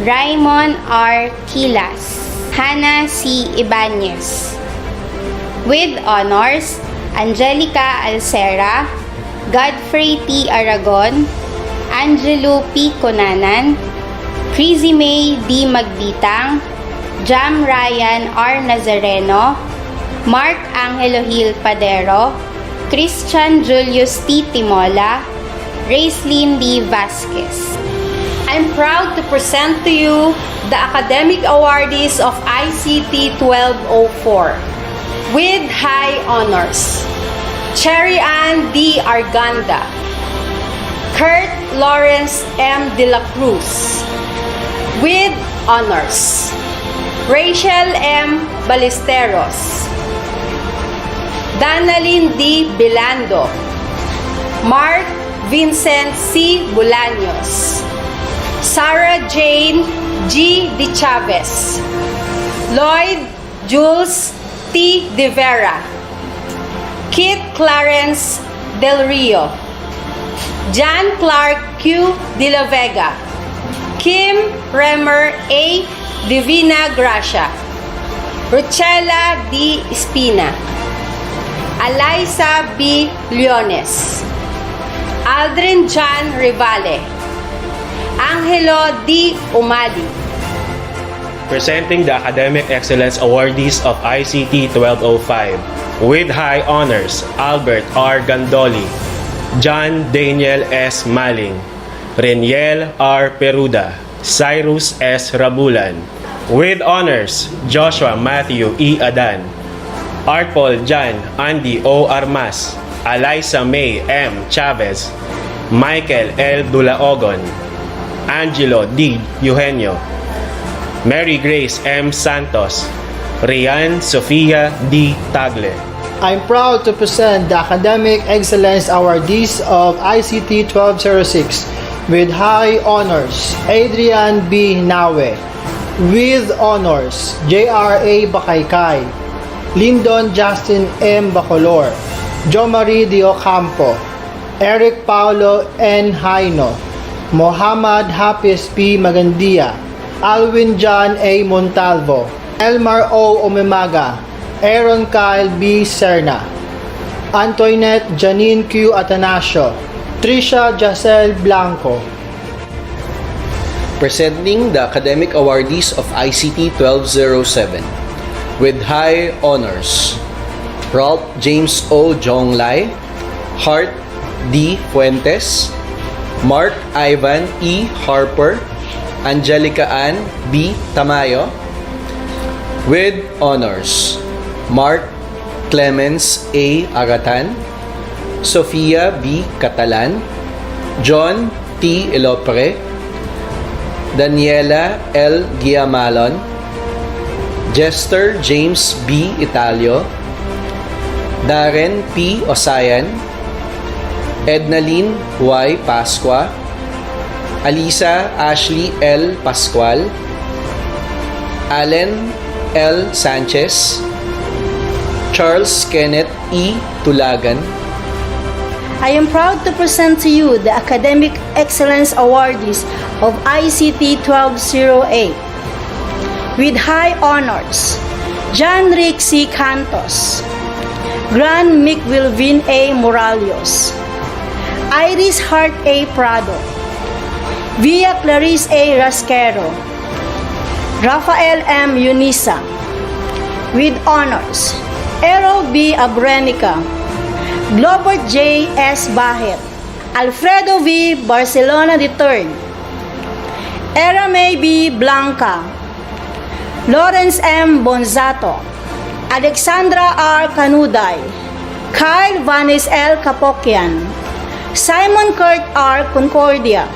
Raymond R. Kilas, Hannah C. Ibanez, With honors, Angelica Alcera, Godfrey T. Aragon, Angelo P. Conanan, Crazy May D. Magbitang, Jam Ryan R. Nazareno, Mark Angelo Gil Padero, Christian Julius T. Timola, Raislyn D. Vasquez. I'm proud to present to you the academic awardees of ICT 1204 with high honors. Cherry Ann D. Arganda, Kurt Lawrence M. De La Cruz with honors. Rachel M. Ballesteros, Danalyn D. Belando, Mark Vincent C. Bolaños, Sarah Jane G. De Chavez, Lloyd Jules T. De Vera, Kit Clarence Del Rio, John Clark Q. De La Vega, Kim Remer A. Divina Gracia, Rochella D. Espina, Eliza B. Leones, Aldrin John Rivale, Angelo D. Umali. Presenting the Academic Excellence Awardees of ICT 1205 with high honors, Albert R. Gandoli, John Daniel S. Maling, Reniel R. Peruda, Cyrus S. Rabulan. With honors, Joshua Matthew E. Adan, Artpol Jan Andy O. Armas, Eliza May M. Chavez, Michael L. Dulaogon, Angelo D. Eugenio, Mary Grace M. Santos, Rian Sofia D. Tagle. I'm proud to present the Academic Excellence Awardees of ICT 1206 with high honors, Adrian B. Nawe. With honors, J.R.A. Bakaykay, Lyndon Justin M. Bacolor, Jo Marie de Ocampo, Eric Paulo N. Haino, Mohammad Hafiz P. Magandia, Alwin John A. Montalvo, Elmar O. Omemaga, Aaron Kyle B. Serna, Antoinette Janine Q. Atanasio, Trisha Jacel Blanco. Presenting the Academic Awardees of ICT 1207 with high honors, Ralph James O. Jonglai, Hart D. Fuentes, Mark Ivan E. Harper, Angelica Ann B. Tamayo. With honors, Mark Clemens A. Agatan, Sofia B. Catalan, John T. Elopre, Daniela L. Giamalon, Jester James B. Italio, Darren P. Osayan, Ednaline Y. Pascua, Alisa Ashley L. Pascual, Allen L. Sanchez, Charles Kenneth E. Tulagan. I am proud to present to you the Academic Excellence Awardees of ICT 1208 with high honors, John Rick C. Cantos, Gran Micvilvin A. Moralios, Iris Hart A. Prado, Via Clarice A. Rasquero, Rafael M. Yunisa. With honors, Ero B. Abrenica, Globert J. S. Bahet, Alfredo V. Barcelona III, Erame B. Blanca, Lawrence M. Bonzato, Alexandra R. Canuday, Kyle Vanis L. Capokian, Simon Kurt R. Concordia,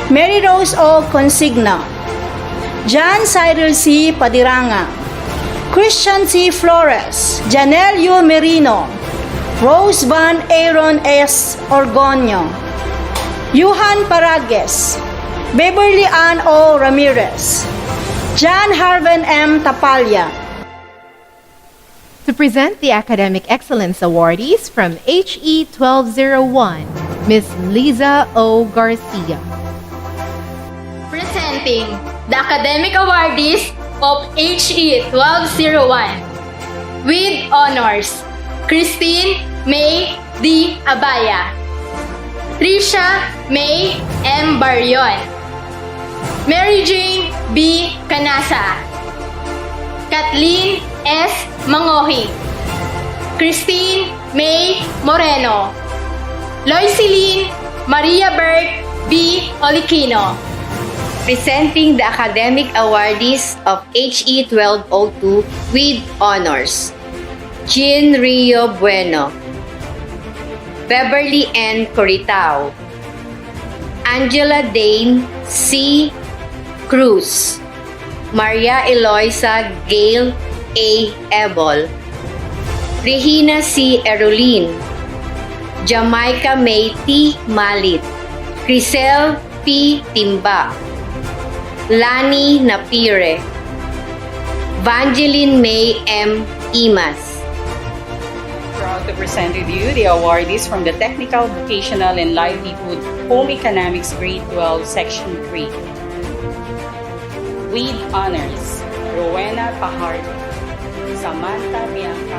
Mary Rose O. Consigna, John Cyril C. Padiranga, Christian C. Flores, Janelle U. Merino, Rose Van Aaron S. Orgonio, Yuhan Parages, Beverly Ann O. Ramirez, John Harvin M. Tapalya. To present the Academic Excellence Awardees from HE 1201, Ms. Liza O. Garcia. Presenting the Academic Awardees of HE 1201 With honors, Christine May D. Abaya, Trisha May M. Barrion, Mary Jane B. Canasa, Kathleen S. Mangohi, Christine May Moreno, Loiseline Maria Berg B. Olikino. Presenting the academic awardees of HE 1202 with honors. Jean Rio Bueno, Beverly N. Coritao, Angela Dane C. Cruz, Maria Eloisa Gail A. Ebol, Regina C. Erolin, Jamaica May T. Malit, Crisel P. Timba, Lani Napire, Vangeline May M. Imas. Proud to present with you the awardees from the Technical, Vocational, and Livelihood Home Economics Grade 12, Section 3. With honors, Rowena Pajardo, Samantha Bianca.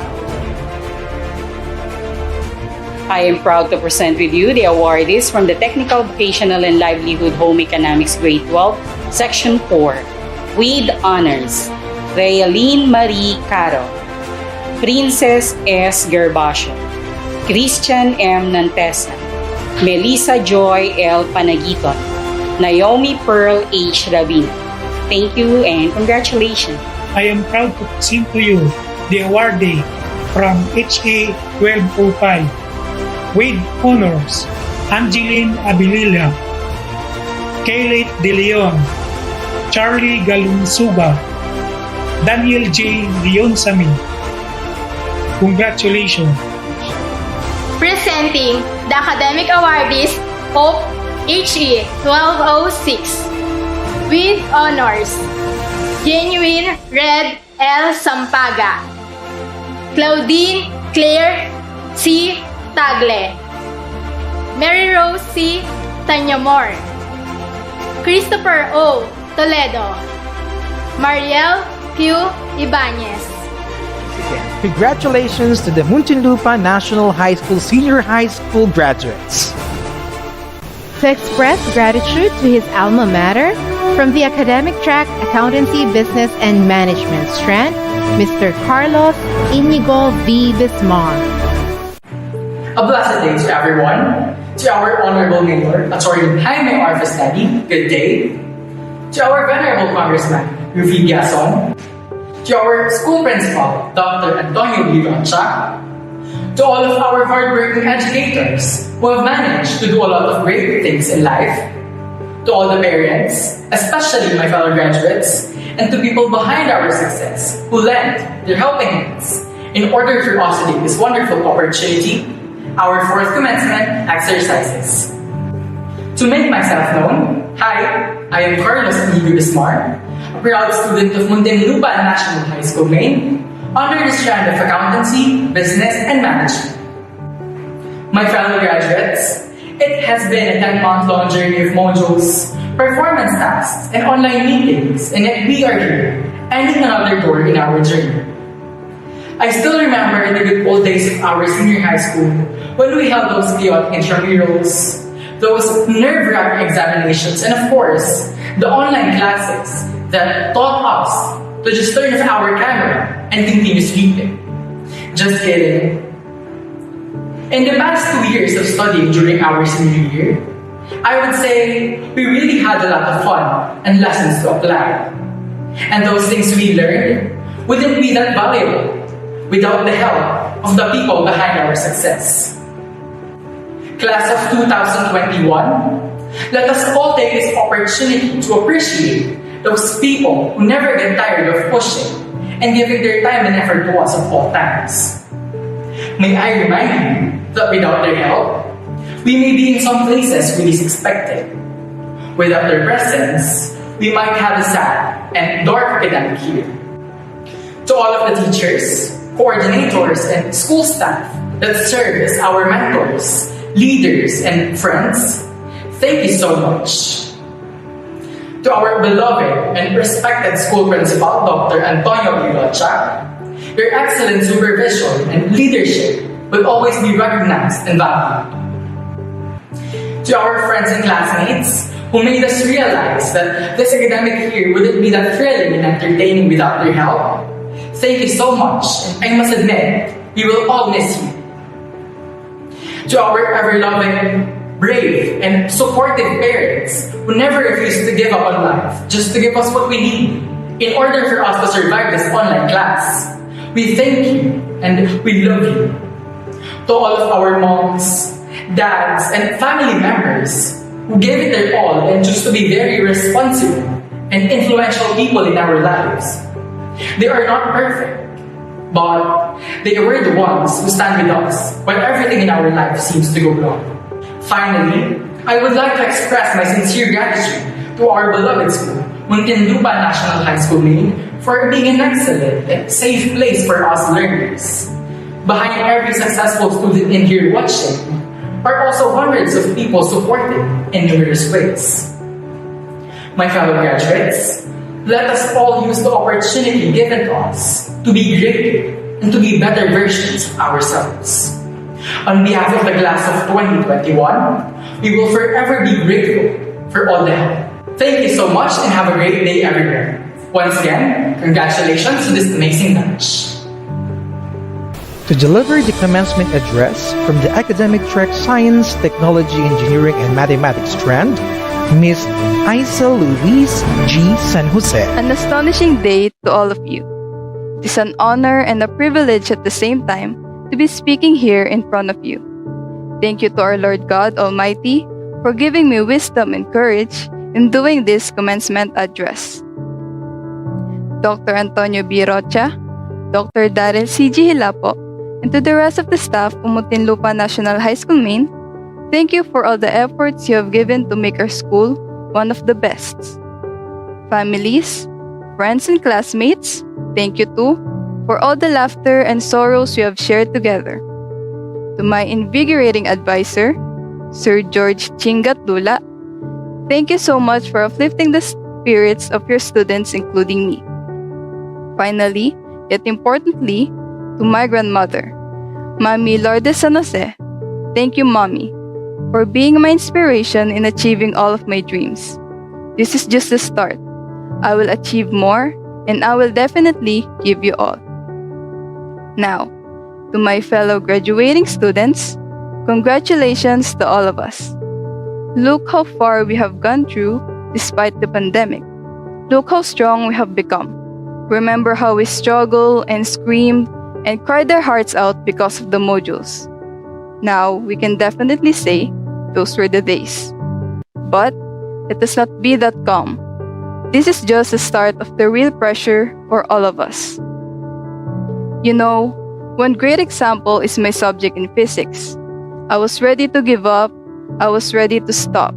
I am proud to present with you the awardees from the Technical, Vocational, and Livelihood Home Economics Grade 12, Section 4. With honors, Realine Marie Caro, Princess S. Gervasio, Christian M. Nantesa, Melissa Joy L. Panagiton, Naomi Pearl H. Rabin. Thank you and congratulations. I am proud to present to you the awardee from HA 1205 with honors Angeline Abilila, Kaylet De Leon, Charlie Galunsuga, Daniel J. Leonsami. Congratulations. Presenting the academic awardees of HE 1206 with honors. Genuine Red L. Sampaga, Claudine Claire C. Tagle, Mary Rose C. Tanyamor, Christopher O. Toledo, Mariel Q. Ibanez. Congratulations to the Muntinlupa National High School Senior High School graduates. To express gratitude to his alma mater, from the academic track Accountancy, Business, and Management strand, Mr. Carlos Inigo V. Bismar. A blessed day to everyone. To our Honorable Mayor, Attorney Jaime R. Festani, good day. To our Venerable Congressman, Rufi Biason. To our school principal, Dr. Antonio Vivancha. To all of our hardworking educators who have managed to do a lot of great things in life. To all the parents, especially my fellow graduates, and to people behind our success who lent their helping hands in order for us to take this wonderful opportunity, our fourth commencement exercises. To make myself known, hi, I am Carlos Inigo Bismar, a proud student of Muntinlupa National High School, Maine, under the strand of Accountancy, Business, and Management. My fellow graduates, it has been a 10-month-long journey of mojos, performance tasks, and online meetings, and yet we are here, ending another door in our journey. I still remember the good old days of our senior high school when we held those chaotic intramurals, those nerve-wracking examinations, and of course, the online classes that taught us to just turn off our camera and continue sleeping. Just kidding. In the past 2 years of studying during our senior year, I would say we really had a lot of fun and lessons to apply. And those things we learned wouldn't be that valuable without the help of the people behind our success. Class of 2021, let us all take this opportunity to appreciate those people who never get tired of pushing and giving their time and effort to us at all times. May I remind you that without their help, we may be in some places we least expected. Without their presence, we might have a sad and dark academic year. To all of the teachers, coordinators, and school staff that serve as our mentors, leaders, and friends, thank you so much. To our beloved and respected school principal, Dr. Antonio Vivancha, Your excellent supervision and leadership will always be recognized and valued. To our friends and classmates who made us realize that this academic year wouldn't be that thrilling and entertaining without your help, thank you so much, and I must admit, we will all miss you. To our ever-loving, brave, and supportive parents who never refused to give up on life just to give us what we need in order for us to survive this online class, we thank you and we love you. To all of our moms, dads, and family members who gave it their all and choose to be very responsible and influential people in our lives. They are not perfect, but they were the ones who stand with us when everything in our life seems to go wrong. Finally, I would like to express my sincere gratitude to our beloved school, Muntinlupa National High School, Maine, for being an excellent and safe place for us learners. Behind every successful student in here watching are also hundreds of people supporting in numerous ways. My fellow graduates, let us all use the opportunity given to us to be greater and to be better versions of ourselves. On behalf of the class of 2021, we will forever be grateful for all the help. Thank you so much and have a great day everywhere. Once again, congratulations to this amazing batch. To deliver the commencement address from the academic track Science, Technology, Engineering, and Mathematics strand, Miss Isa Luis G. San Jose. An astonishing day to all of you. It is an honor and a privilege at the same time to be speaking here in front of you. Thank you to our Lord God Almighty for giving me wisdom and courage in doing this commencement address. Dr. Antonio B. Rocha, Dr. Daryl C.G. Hilapo, and to the rest of the staff of Muntinlupa National High School, Maine, thank you for all the efforts you have given to make our school one of the best. Families, friends, and classmates, thank you too for all the laughter and sorrows we have shared together. To my invigorating advisor, Sir George Chingat Dula, thank you so much for uplifting the spirits of your students, including me. Finally, yet importantly, to my grandmother, Mami Lourdes San Jose, thank you, Mommy, for being my inspiration in achieving all of my dreams. This is just the start. I will achieve more, and I will definitely give you all. Now, to my fellow graduating students, congratulations to all of us. Look how far we have gone through despite the pandemic. Look how strong we have become. Remember how we struggled and screamed and cried our hearts out because of the modules. Now, we can definitely say those were the days. But let us not be that calm. This is just the start of the real pressure for all of us. You know, one great example is my subject in physics. I was ready to give up. I was ready to stop.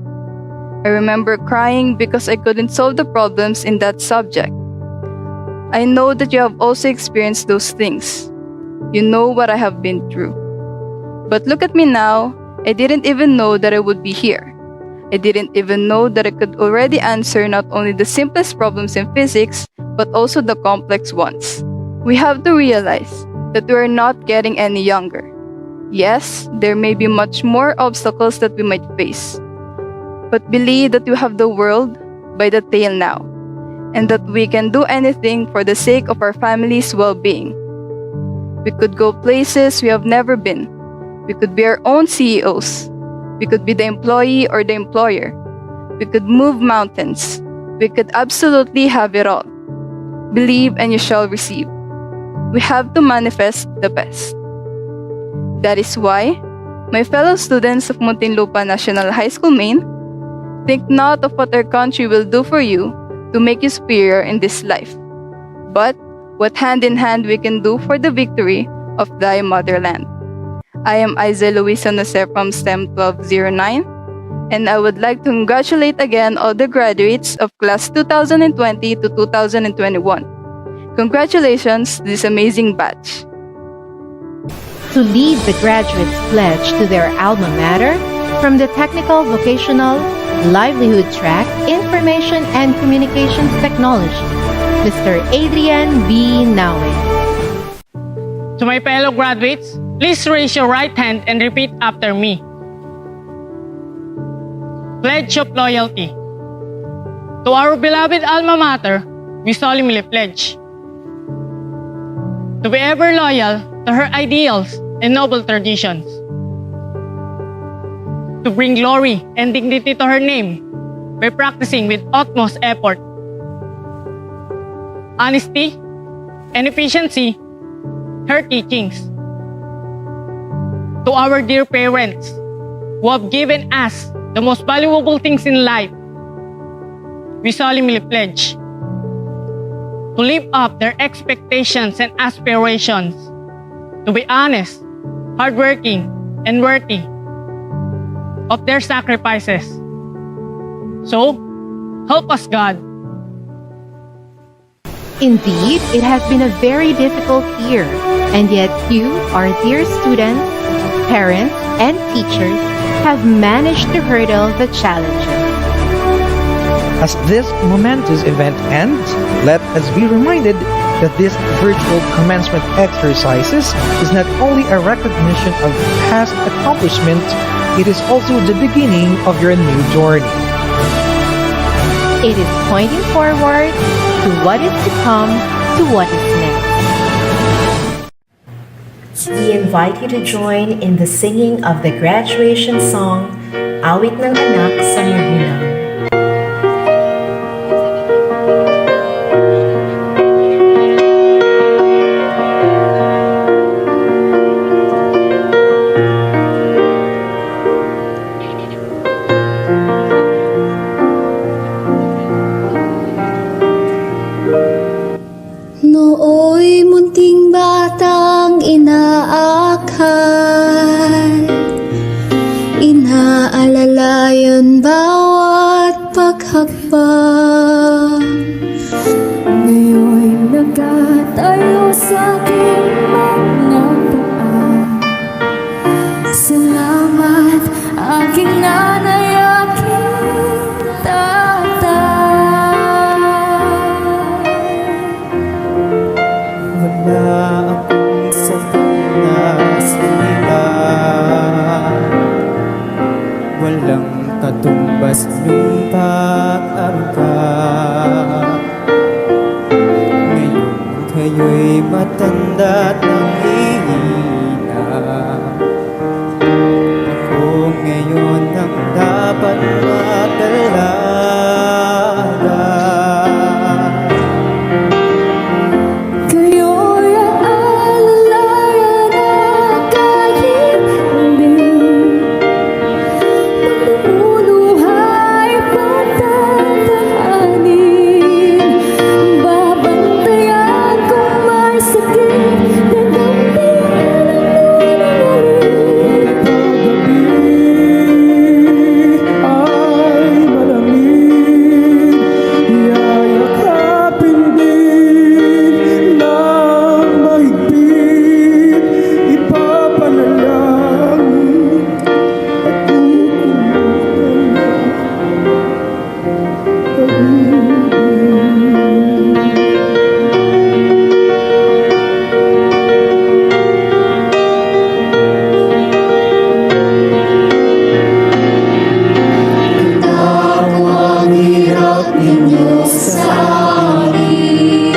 I remember crying because I couldn't solve the problems in that subject. I know that you have also experienced those things. You know what I have been through. But look at me now. I didn't even know that I would be here. I didn't even know that I could already answer not only the simplest problems in physics, but also the complex ones. We have to realize that we are not getting any younger. Yes, there may be much more obstacles that we might face. But believe that you have the world by the tail now, and that we can do anything for the sake of our family's well-being. We could go places we have never been. We could be our own CEOs. We could be the employee or the employer. We could move mountains. We could absolutely have it all. Believe and you shall receive. We have to manifest the best. That is why, my fellow students of Muntinlupa National High School, Maine, think not of what our country will do for you to make you superior in this life, but what hand in hand we can do for the victory of thy motherland. I am Isa Luis San Jose from STEM 1209, and I would like to congratulate again all the graduates of class 2020 to 2021. Congratulations to this amazing batch. To lead the graduates pledge to their alma mater from the technical, vocational, livelihood track, information and communications technology, Mr. Adrian B. Naue. To my fellow graduates, please raise your right hand and repeat after me. Pledge of loyalty. To our beloved alma mater, we solemnly pledge to be ever loyal to her ideals and noble traditions, to bring glory and dignity to her name by practicing with utmost effort, honesty, and efficiency her teachings. To our dear parents who have given us the most valuable things in life, we solemnly pledge to live up their expectations and aspirations, to be honest, hardworking, and worthy of their sacrifices. So, help us, God. Indeed, it has been a very difficult year, and yet you, our dear students, parents, and teachers, have managed to hurdle the challenges. As this momentous event ends, let us be reminded that this virtual commencement exercises is not only a recognition of past accomplishment, it is also the beginning of your new journey. It is pointing forward to what is to come, to what is next. We invite you to join in the singing of the graduation song, Awit ng Anak sa Magulang. Nooy munting batang inaakay, inaalalayan bawat paghakbang. Ngayon'y nagkatayo sa aking mga paa. Salamat aking nanay, aking tatay. Wala akong sapat na salita, walang katumbas nung pag-angkat. Ngayon kayo'y matanda at nanghihina. Ako ngayon ang dapat mag-alaga. Kayo'y aalalayan na kahit hindi pagmumunuhay patatahanin. Babantayan kung may sakit, gagampihan ang nunungaling. Ay malamig, yayakapin din ng mahigpit, ipapanalang at kukutan Ako ang hirap ninyo sa amin.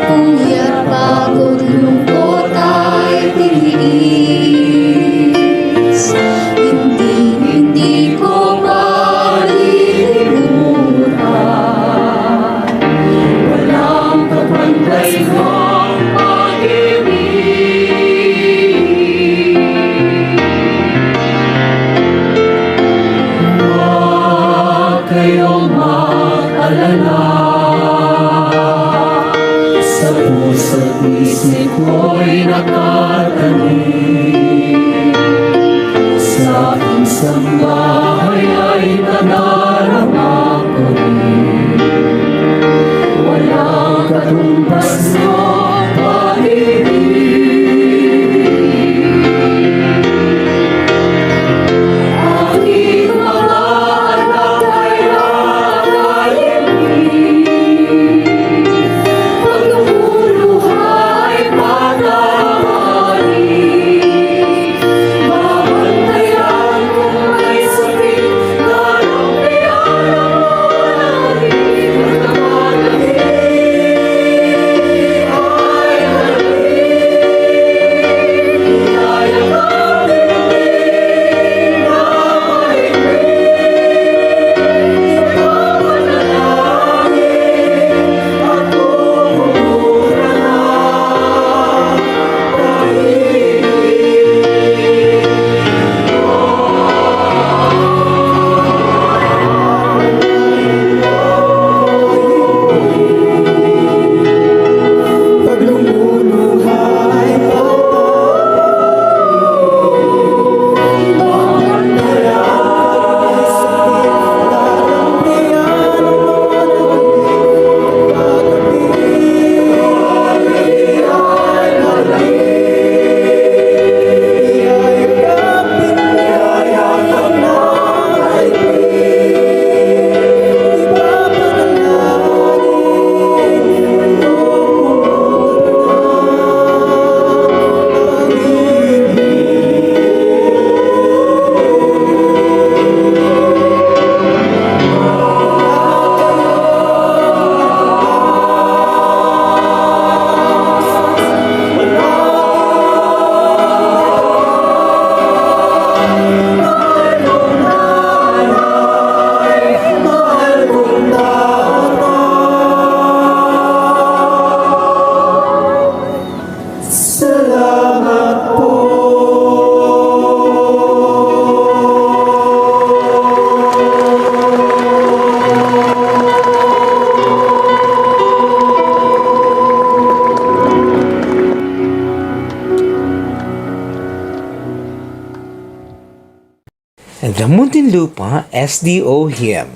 Kung hirap, pagod, lungkot ay tiniis. Hindi ko malilimutan. Walang kapantay ng pag-ibig. Huwag kayong mag-alala. Sa puso't isip ko'y nakatanim. Sa aking sambahay ay nadarama ko rin. Walang katumbas ng pag-ibig. Aking mga anak ay nakakaibig. Pagmumunuhay patatahanin. The Muntinlupa SDO Hymn.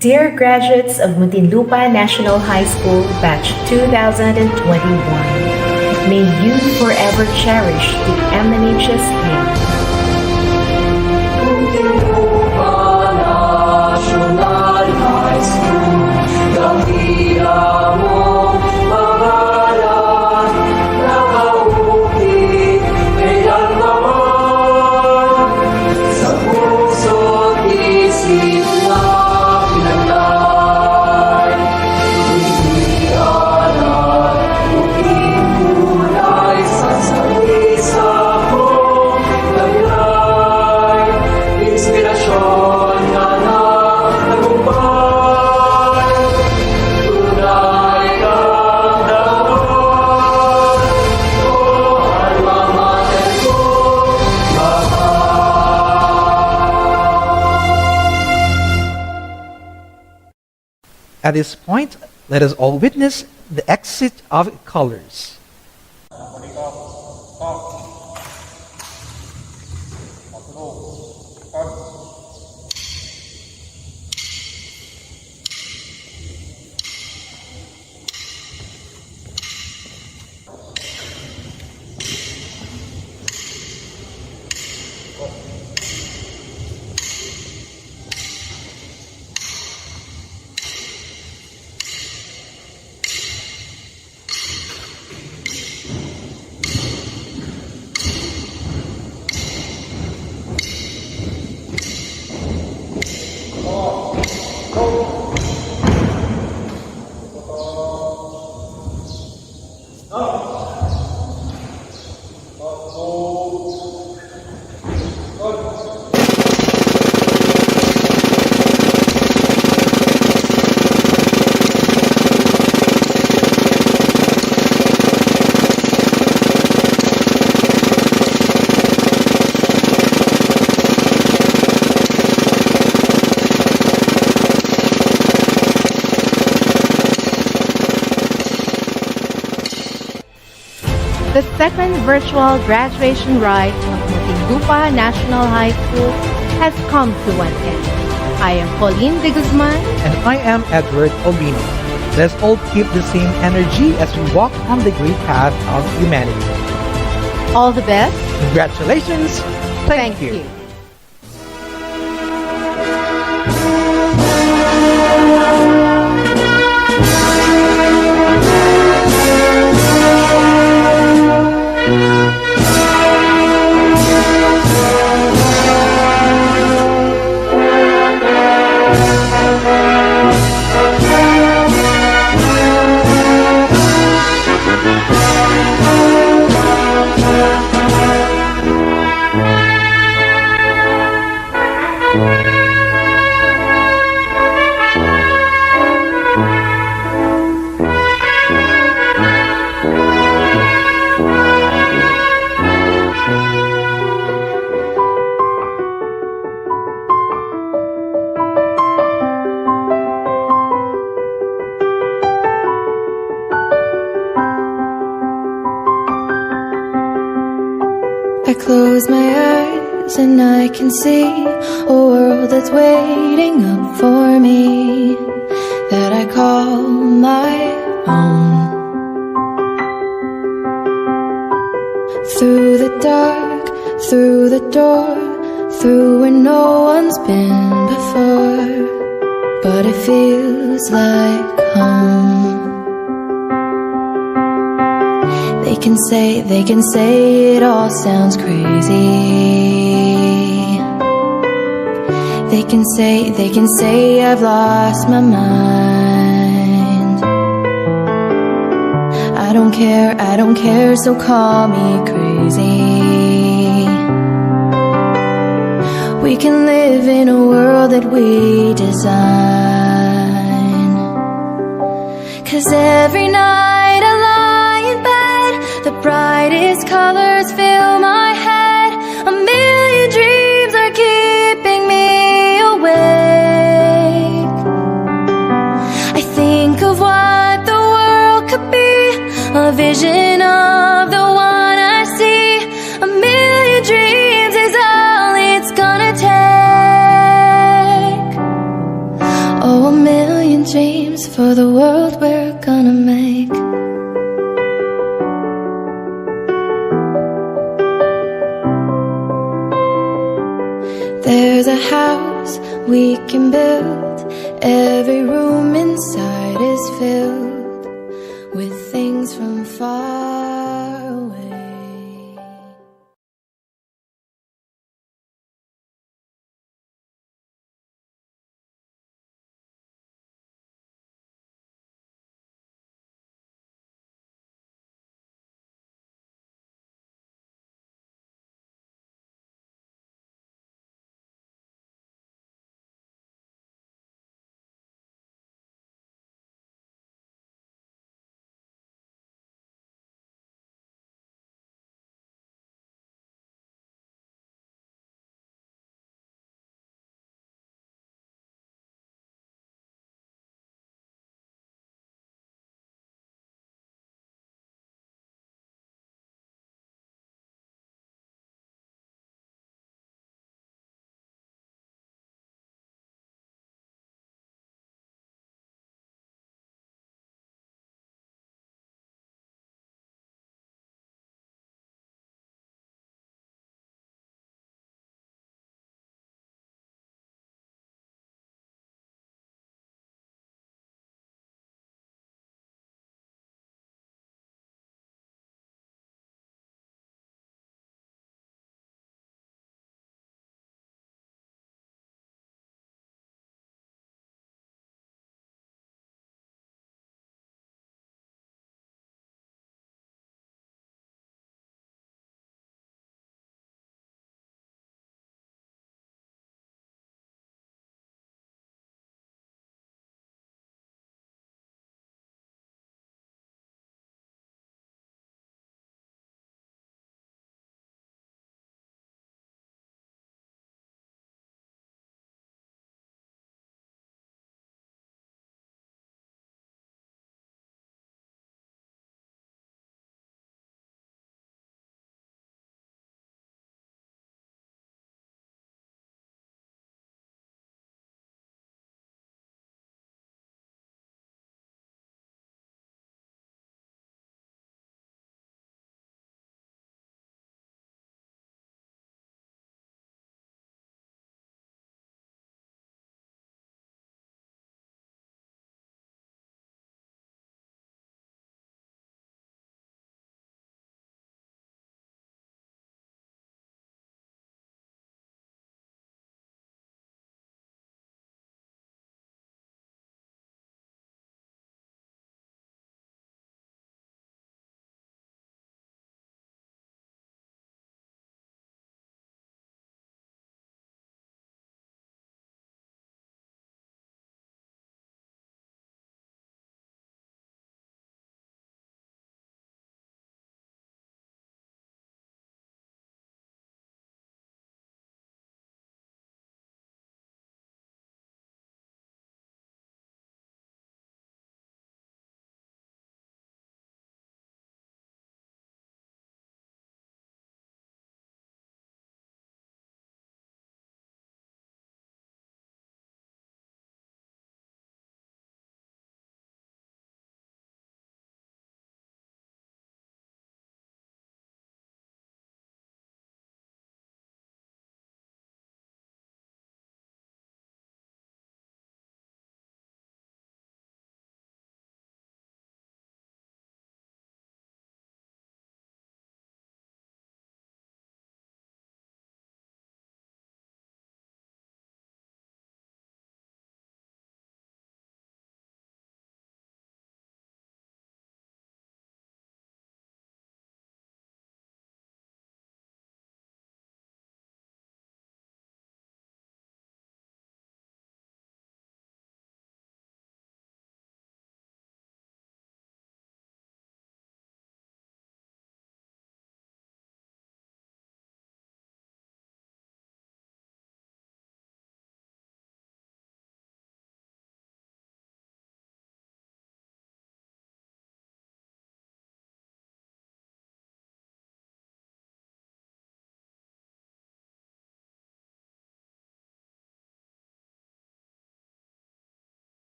Dear graduates of Muntinlupa National High School Batch 2021, may you forever cherish the MNHS name. Muntinlupa National High School, dakila mo pangalan, nakaupi kailanman sa puso't isip na pinagdaan. Hindi alam muling kulay sa salisa ko, taglay, inspirasyon na nagtagumpay. Tunay kang dapat, o alma mater ko, At this point, let us all witness the exit of colors. The second virtual graduation rite of Muntinlupa National High School has come to an end. I am Pauline de Guzman. And I am Edward Albino. Let's all keep the same energy as we walk on the great path of humanity. All the best. Congratulations. Thank you. I close my eyes and I can see a world that's waiting up for me, that I call my own. Through the dark, through the door, through where no one's been before, but it feels like home. They can say it all sounds crazy. They can say I've lost my mind. I don't care, so call me crazy. We can live in a world that we design. 'Cause every night I lie in bed, the brightest colors fill my head. A million dreams are keeping me awake. I think of what the world could be, a vision of the one I see. A million dreams is all it's gonna take. Oh, a million dreams for the world we're gonna make. There's a house we can build. Every room inside is filled with things from far